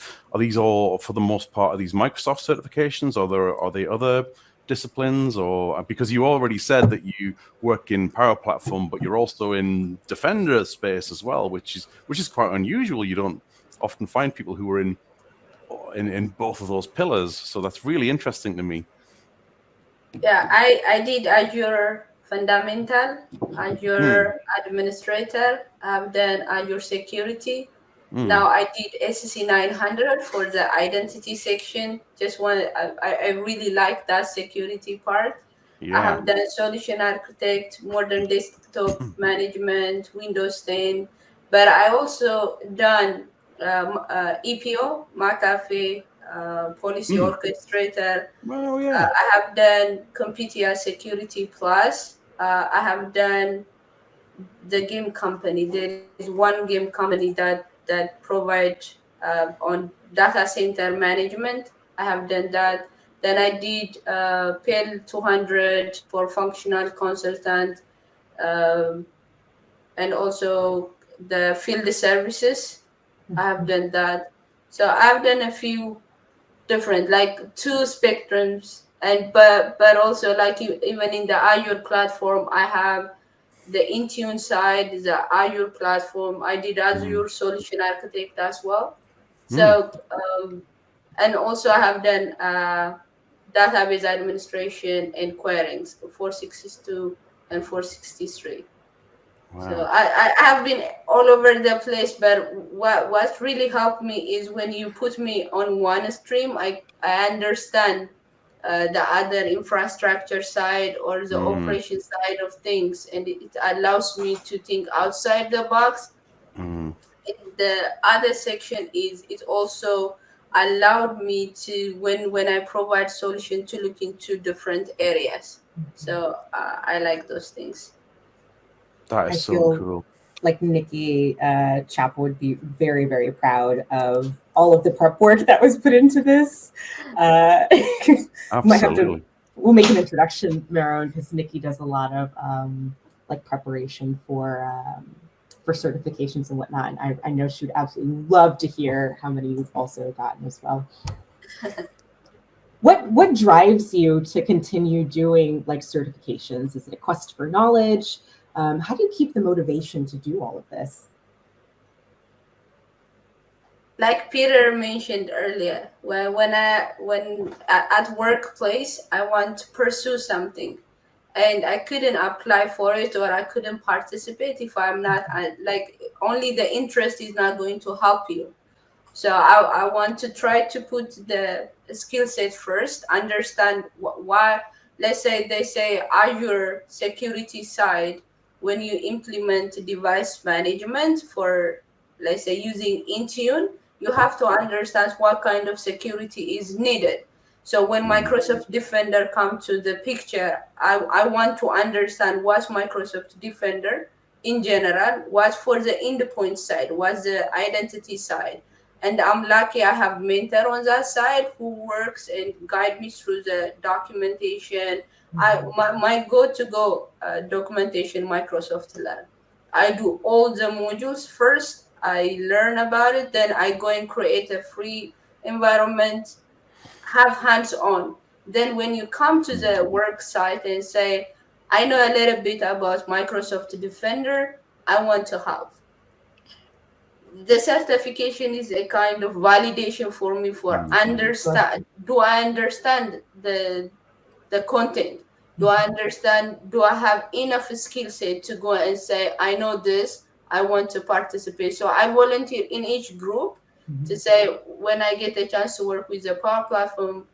all, for the most part, are these Microsoft certifications, or are they other disciplines? Or because you already said that you work in Power Platform, but you're also in Defender space as well, which is quite unusual. You don't often find people who are in both of those pillars. So that's really interesting to me. Yeah, I did Azure Fundamental, Azure Administrator, I've done Azure Security. Now I did SEC 900 for the identity section. I really like that security part. I have done Solution Architect, Modern Desktop Management, Windows 10, but I also done EPO, McAfee, Policy Orchestrator. Oh, yeah. I have done Computer Security Plus. I have done the game company. There is one game company that provide on data center management. I have done that. Then I did PL 200 for functional consultant, and also the field services. I have done that. So I've done a few different, like two spectrums, and but also like even in the Azure platform, I have the Intune side, the Azure platform. I did Azure Solution Architect as well. So and also I have done database administration and querying, 462 and 463. Wow. So I have been all over the place, but what really helped me is when you put me on one stream, I understand the other infrastructure side or the operation side of things, and it allows me to think outside the box. And the other section is it also allowed me to when I provide solution to look into different areas. So I like those things. That is so cool. Like Nikki Chappell would be very, very proud of all of the prep work that was put into this. Absolutely. We'll make an introduction, Meron, because Nikki does a lot of like preparation for certifications and whatnot. And I know she would absolutely love to hear how many you've also gotten as well. What drives you to continue doing like certifications? Is it a quest for knowledge? How do you keep the motivation to do all of this? Like Peter mentioned earlier, when at workplace, I want to pursue something, and I couldn't apply for it or I couldn't participate if I'm not like only the interest is not going to help you. So I want to try to put the skill set first, understand why. Let's say they say Azure security side, when you implement device management for, let's say, using Intune, you have to understand what kind of security is needed. So when Microsoft Defender come to the picture, I want to understand what's Microsoft Defender in general, what's for the endpoint side, what's the identity side. And I'm lucky I have mentor on that side who works and guide me through the documentation. My go-to-go documentation, Microsoft Learn. I do all the modules first. I learn about it, then I go and create a free environment, have hands-on. Then when you come to the work site and say, I know a little bit about Microsoft Defender, I want to help. The certification is a kind of validation for me for understand. Do I understand the content? Do I understand? Do I have enough skill set to go and say, I know this, I want to participate? So I volunteer in each group to say, when I get a chance to work with the Power Platform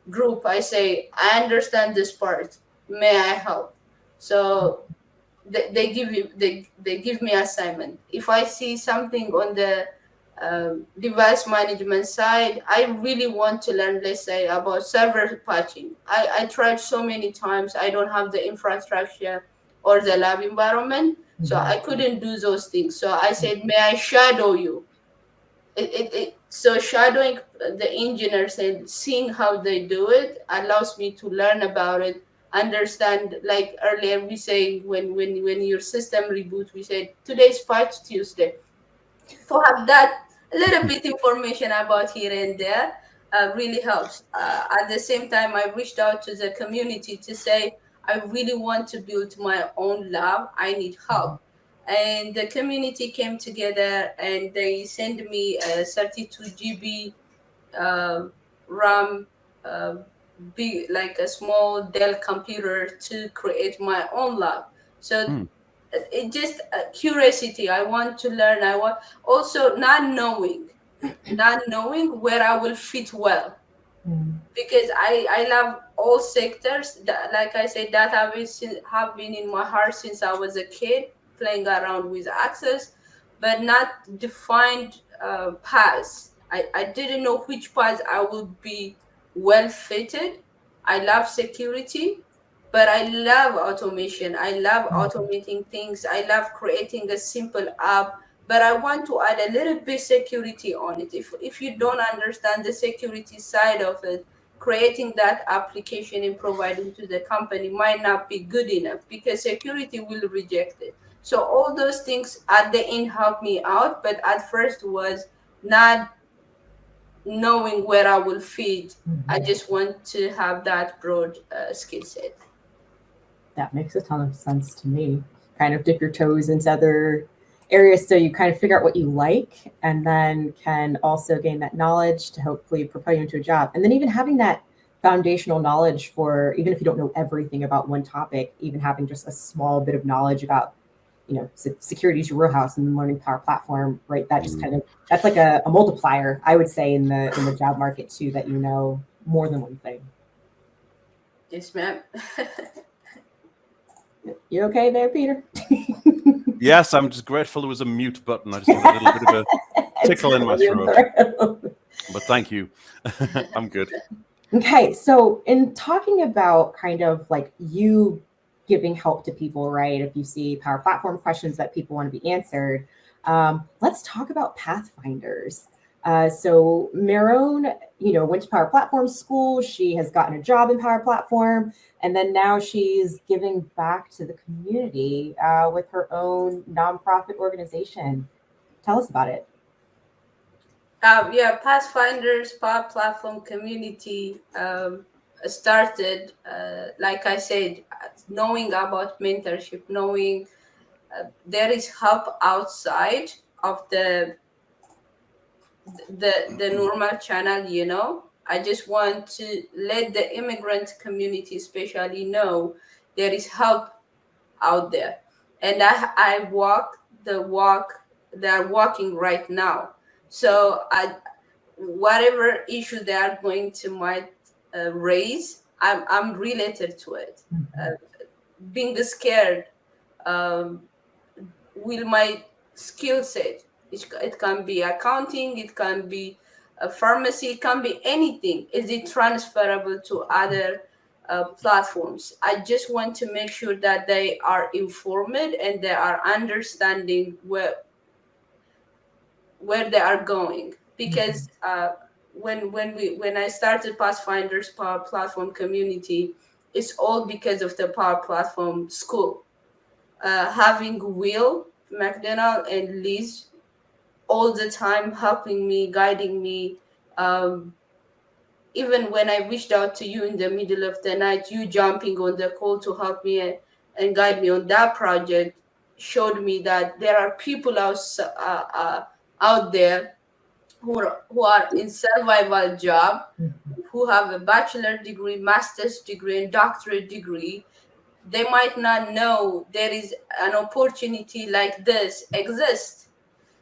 group, I say, I understand this part. May I help? So they give me assignment. If I see something on the device management side. I really want to learn, let's say, about server patching. I tried so many times. I don't have the infrastructure or the lab environment, so I couldn't do those things. So I said, may I shadow you? So shadowing the engineers and seeing how they do it allows me to learn about it, understand. Like earlier we say, when your system reboot, we said today's patch Tuesday. To have that little bit information about here and there really helps. At the same time, I reached out to the community to say I really want to build my own lab. I need help, and the community came together and they sent me a 32 GB RAM, uh, big, like a small Dell computer to create my own lab. So it just curiosity. I want to learn. I want also not knowing where I will fit well, because I love all sectors. Like I said, that have been in my heart since I was a kid, playing around with access, but not defined paths. I didn't know which paths I would be well fitted. I love security, but I love automation. I love automating things. I love creating a simple app, but I want to add a little bit security on it. If you don't understand the security side of it, creating that application and providing to the company might not be good enough, because security will reject it. So all those things at the end helped me out, but at first was not knowing where I will fit. I just want to have that broad skill set. That makes a ton of sense to me. Kind of dip your toes into other areas so you kind of figure out what you like, and then can also gain that knowledge to hopefully propel you into a job. And then even having that foundational knowledge for, even if you don't know everything about one topic, even having just a small bit of knowledge about, security is your wheelhouse, and then learning Power Platform, right? That just kind of, that's like a multiplier, I would say, in the job market too, that you know more than one thing. Yes, ma'am. You okay there, Peter? Yes, I'm just grateful there was a mute button. I just had a little bit of a tickle in my throat. But thank you. I'm good. Okay, so in talking about kind of like you giving help to people, right? If you see Power Platform questions that people want to be answered, let's talk about Pathfinders. So Meron, went to Power Platform school. She has gotten a job in Power Platform, and then now she's giving back to the community with her own nonprofit organization. Tell us about it. Yeah, Pathfinders Power Platform community started, like I said, knowing about mentorship, knowing there is help outside of the normal channel. I just want to let the immigrant community especially know there is help out there, and I walk the walk they're walking right now. So whatever issue they are going to might raise, I'm related to it. Being scared will my skill set. It can be accounting, it can be a pharmacy, it can be anything. Is it transferable to other platforms? I just want to make sure that they are informed and they are understanding where they are going. Because when I started Pathfinders Power Platform community, it's all because of the Power Platform school. Having Will McDonald and Liz all the time helping me, guiding me. Even when I reached out to you in the middle of the night, you jumping on the call to help me and guide me on that project showed me that there are people out there who are in survival job, who have a bachelor degree, master's degree, and doctorate degree. They might not know there is an opportunity like this exists.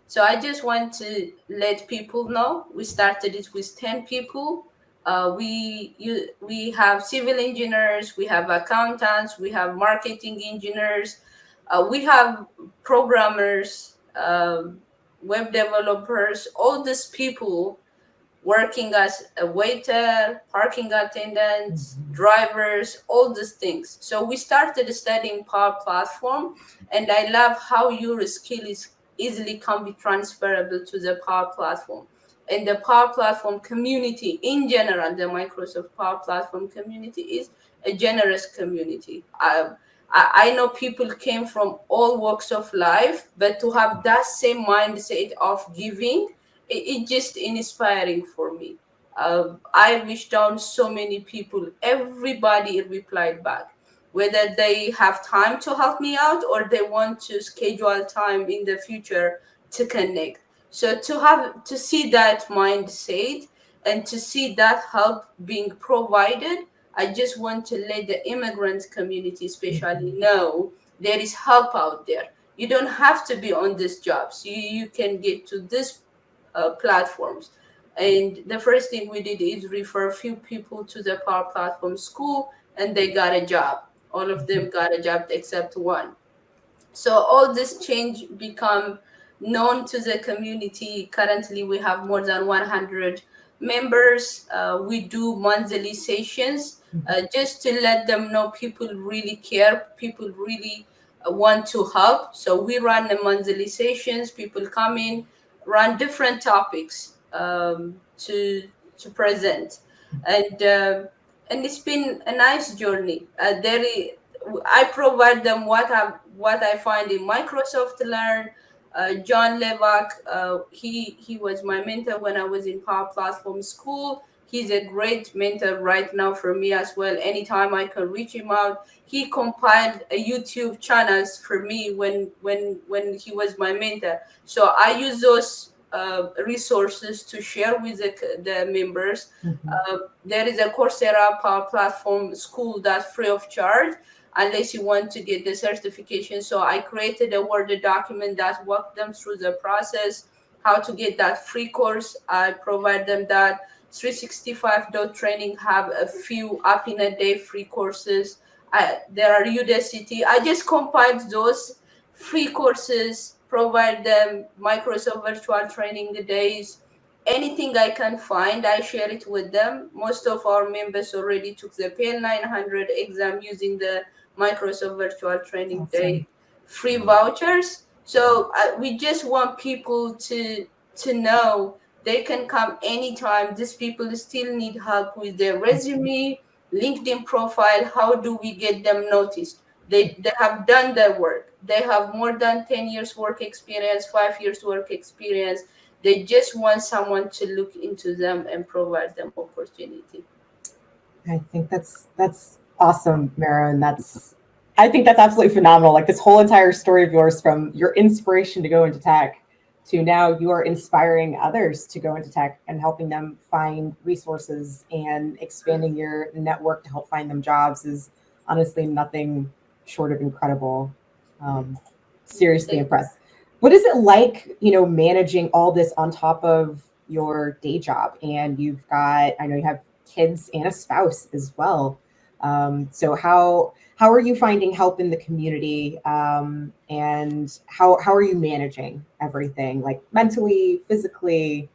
So I just want to let people know. We started it with 10 people. We have civil engineers, we have accountants, we have marketing engineers, we have programmers. web developers, all these people working as a waiter, parking attendants, drivers, all these things. So we started studying Power Platform, and I love how your skill is easily can be transferable to the Power Platform. And the Power Platform community in general, the Microsoft Power Platform community is a generous community. I know people came from all walks of life, but to have that same mindset of giving, it just inspiring for me. I reached down so many people. Everybody replied back, whether they have time to help me out or they want to schedule time in the future to connect. So to see that mindset and to see that help being provided, I just want to let the immigrant community especially know there is help out there. You don't have to be on these jobs. You can get to this platforms. And the first thing we did is refer a few people to the Power Platform school, and they got a job. All of them got a job except one. So all this change become known to the community. Currently, we have more than 100 members. We do monthly sessions just to let them know people really care, people really want to help. So we run the monthly sessions. People come in, run different topics to present, and it's been a nice journey. I provide them what I find in Microsoft Learn. John Levak, he was my mentor when I was in Power Platform School. He's a great mentor right now for me as well. Anytime I can reach him out, he compiled a YouTube channels for me when he was my mentor. So I use those resources to share with the members. There is a Coursera Power Platform School that's free of charge unless you want to get the certification. So I created a Word document that walked them through the process, how to get that free course. I provide them that. 365.training have a few up in a day free courses. There are Udacity. I just compiled those free courses, provide them Microsoft virtual training days. Anything I can find, I share it with them. Most of our members already took the PL 900 exam using the Microsoft Virtual Training Day free vouchers. So we just want people to know they can come anytime. These people still need help with their resume, LinkedIn profile. How do we get them noticed? They have done their work. They have more than 10 years work experience, 5 years work experience. They just want someone to look into them and provide them opportunity. I think that's awesome, Meron. I think that's absolutely phenomenal. Like this whole entire story of yours, from your inspiration to go into tech to now you are inspiring others to go into tech and helping them find resources and expanding your network to help find them jobs, is honestly nothing short of incredible. Seriously impressed. What is it like, managing all this on top of your day job? And I know you have kids and a spouse as well. So how are you finding help in the community? And how are you managing everything, like mentally, physically?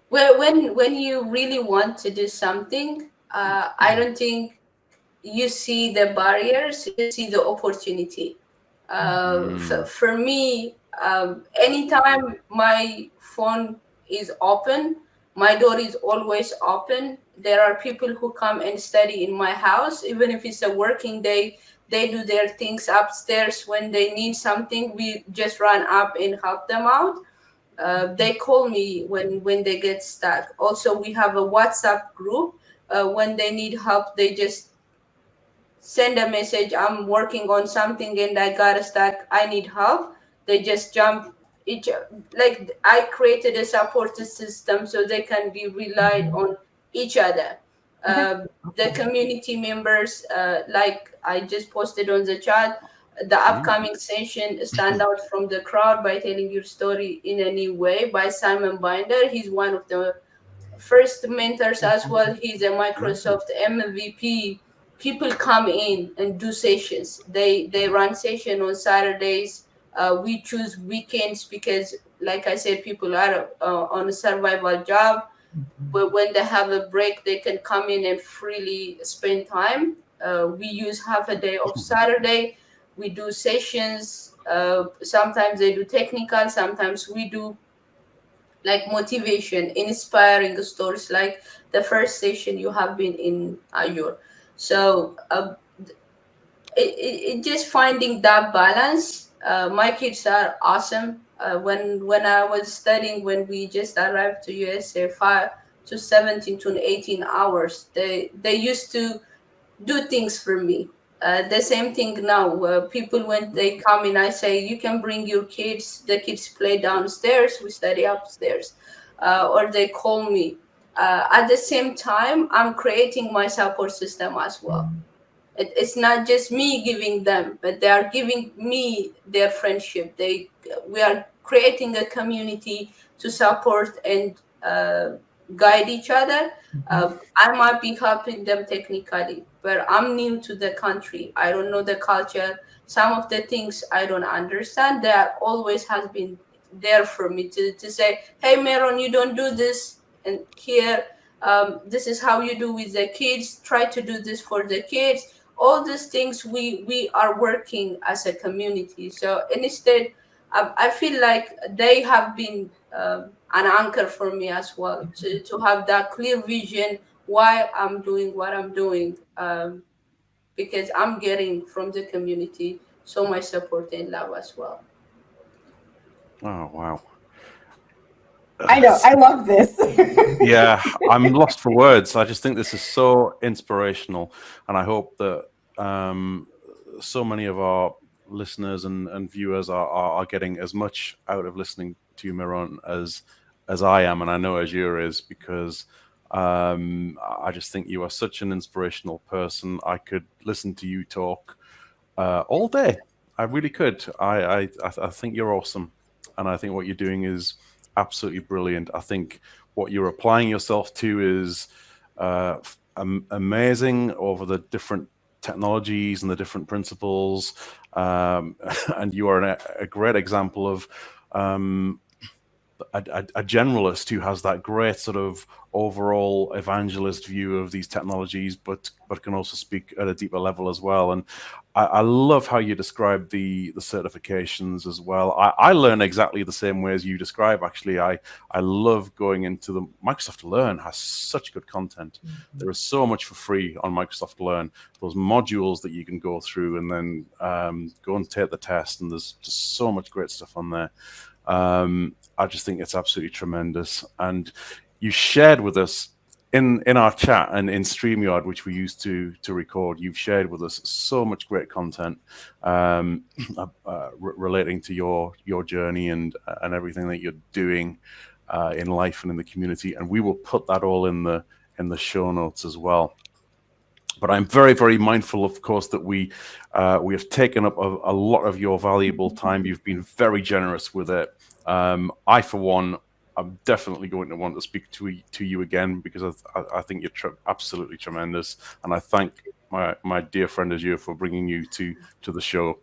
Well, when you really want to do something, I don't think you see the barriers, you see the opportunity. For me, anytime my phone is open, my door is always open. There are people who come and study in my house, even if it's a working day. They do their things upstairs. When they need something, we just run up and help them out. They call me when they get stuck. Also, we have a WhatsApp group. When they need help, they just send a message. I'm working on something and I got stuck. I need help. They just jump each, like I created a support system so they can be relied on each other. The community members, like I just posted on the chat, the upcoming session, Stand Out from the Crowd by Telling Your Story in a New Way by Simon Binder. He's one of the first mentors as well. He's a Microsoft MVP people come in and do sessions. They run session on Saturdays. We choose weekends because, like I said, people are on a survival job. But when they have a break, they can come in and freely spend time. We use half a day of Saturday. We do sessions. Sometimes they do technical. Sometimes we do like motivation, inspiring stories, like the first session you have been in Azure. So it just finding that balance. My kids are awesome. When I was studying, when we just arrived to USA, 5 to 17 to 18 hours, they used to do things for me. The same thing now. People, when they come in, I say you can bring your kids. The kids play downstairs. We study upstairs, or they call me. At the same time, I'm creating my support system as well. It's not just me giving them, but they are giving me their friendship. We are creating a community to support and guide each other. I might be helping them technically, but I'm new to the country. I don't know the culture. Some of the things I don't understand. There always has been there for me to say, hey, Meron, you don't do this. And here, this is how you do with the kids. Try to do this for the kids. All these things we are working as a community. So instead, I feel like they have been an anchor for me as well, to have that clear vision why I'm doing what I'm doing, because I'm getting from the community so much support and love as well. Oh, wow. I know. I love this. Yeah, I'm lost for words. I just think this is so inspirational, and I hope that so many of our listeners and viewers are getting as much out of listening to you, Meron, as I am, and I know Azure is, because I just think you are such an inspirational person. I could listen to you talk all day. I really could. I think you're awesome, and I think what you're doing is absolutely brilliant. I think what you're applying yourself to is amazing over the different technologies and the different principles, and you are a great example of a generalist who has that great sort of overall evangelist view of these technologies, but can also speak at a deeper level as well. And I love how you describe the certifications as well. I learn exactly the same way as you describe. Actually, I love going into the Microsoft Learn has such good content. There is so much for free on Microsoft Learn. Those modules that you can go through and then go and take the test, and there's just so much great stuff on there. I just think it's absolutely tremendous. And you shared with us in our chat and in StreamYard, which we used to record, you've shared with us so much great content relating to your journey and everything that you're doing in life and in the community. And we will put that all in the show notes as well. But I'm very, very mindful, of course, that we have taken up a lot of your valuable time. You've been very generous with it. I, for one, I'm definitely going to want to speak to you again, because I think you're absolutely tremendous, and I thank my dear friend Azure for bringing you to the show.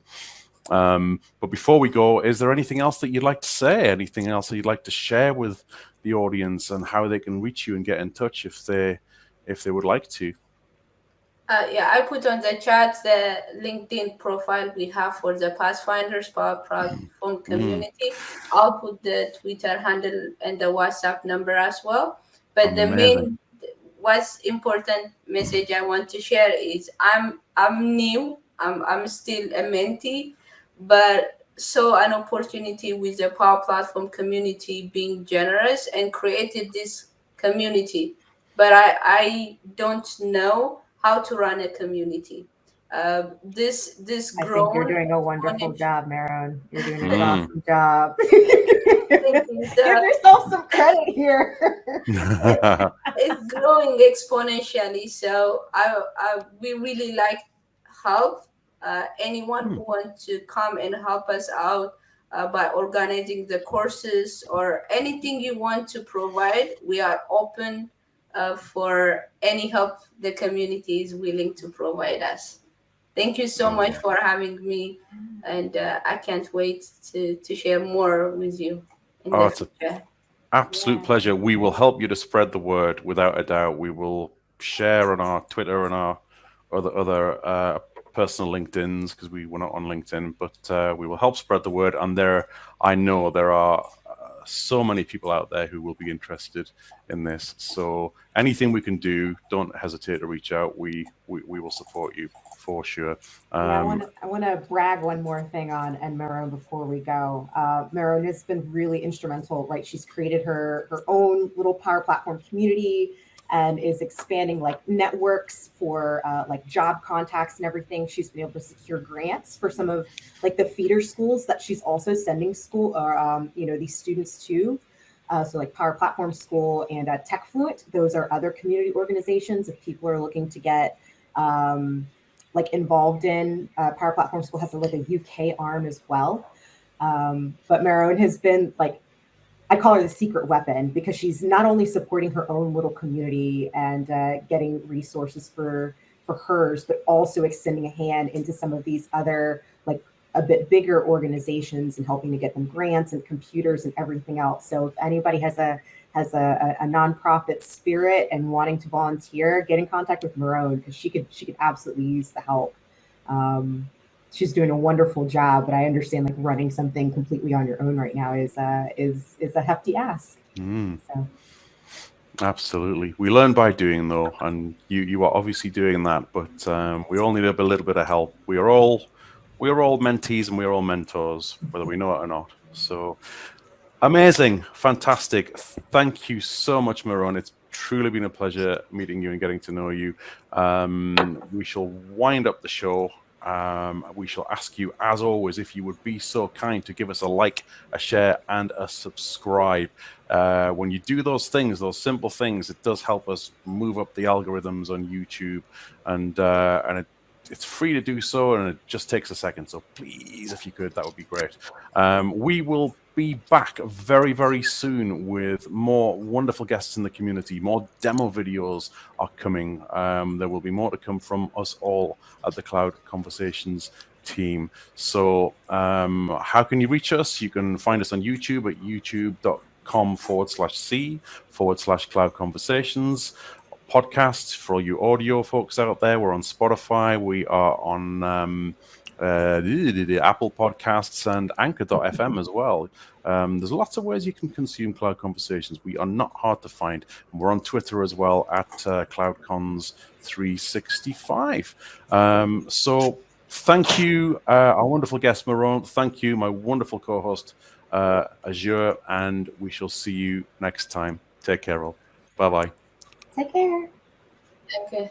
But before we go, is there anything else that you'd like to say? Anything else that you'd like to share with the audience, and how they can reach you and get in touch if they would like to? Yeah, I put on the chat the LinkedIn profile we have for the Pathfinders Power Platform community. I'll put the Twitter handle and the WhatsApp number as well. But the main, what's important message I want to share is I'm new. I'm still a mentee, but saw an opportunity with the Power Platform community being generous and created this community. But I don't know how to run a community. This I think grown. you're doing a wonderful job, Meron. You're doing an Mm. awesome job. Thank you. Give yourself some credit here. It's growing exponentially. So we really like help. Anyone who wants to come and help us out by organizing the courses or anything you want to provide, we are open for any help the community is willing to provide us. Thank you so much for having me, and I can't wait to share more with you in the It's an future. absolute Yeah. pleasure. We will help you to spread the word without a doubt. We will share on our Twitter and our other personal LinkedIn's, because we're not on LinkedIn, but we will help spread the word. And I know there are so many people out there who will be interested in this. So anything we can do, don't hesitate to reach out. We will support you for sure. Yeah, I want to brag one more thing on Meron before we go. Meron has been really instrumental, right? She's created her own little Power Platform community and is expanding like networks for like job contacts and everything. She's been able to secure grants for some of like the feeder schools that she's also sending school or these students to. So like Power Platform School and TechFluent, those are other community organizations. If people are looking to get like involved in Power Platform School has like a UK arm as well. But Meron has been like, I call her the secret weapon because she's not only supporting her own little community and getting resources for hers, but also extending a hand into some of these other like a bit bigger organizations and helping to get them grants and computers and everything else. So if anybody has a nonprofit spirit and wanting to volunteer, get in contact with Meron because she could absolutely use the help. She's doing a wonderful job, but I understand like running something completely on your own right now is a hefty ask. So. Absolutely. We learn by doing, though, and you are obviously doing that, but we all need a little bit of help. We are all mentees and we are all mentors, whether we know it or not. So amazing, fantastic. Thank you so much, Meron. It's truly been a pleasure meeting you and getting to know you. We shall wind up the show. We shall ask you, as always, if you would be so kind to give us a like, a share, and a subscribe. When you do those things, those simple things, it does help us move up the algorithms on YouTube, and it's free to do so, and it just takes a second. So please, if you could, that would be great. We will be back very, very soon with more wonderful guests in the community. More demo videos are coming. There will be more to come from us all at the Cloud Conversations team. So how can you reach us? You can find us on YouTube at youtube.com/c/Cloud Conversations. Podcasts for all you audio folks out there. We're on Spotify. We are on Apple Podcasts and Anchor.fm as well. There's lots of ways you can consume Cloud Conversations. We are not hard to find. We're on Twitter as well at CloudCons365. So thank you, our wonderful guest, Meron. Thank you, my wonderful co-host, Azure, and we shall see you next time. Take care, all. Bye-bye. Take care. Okay.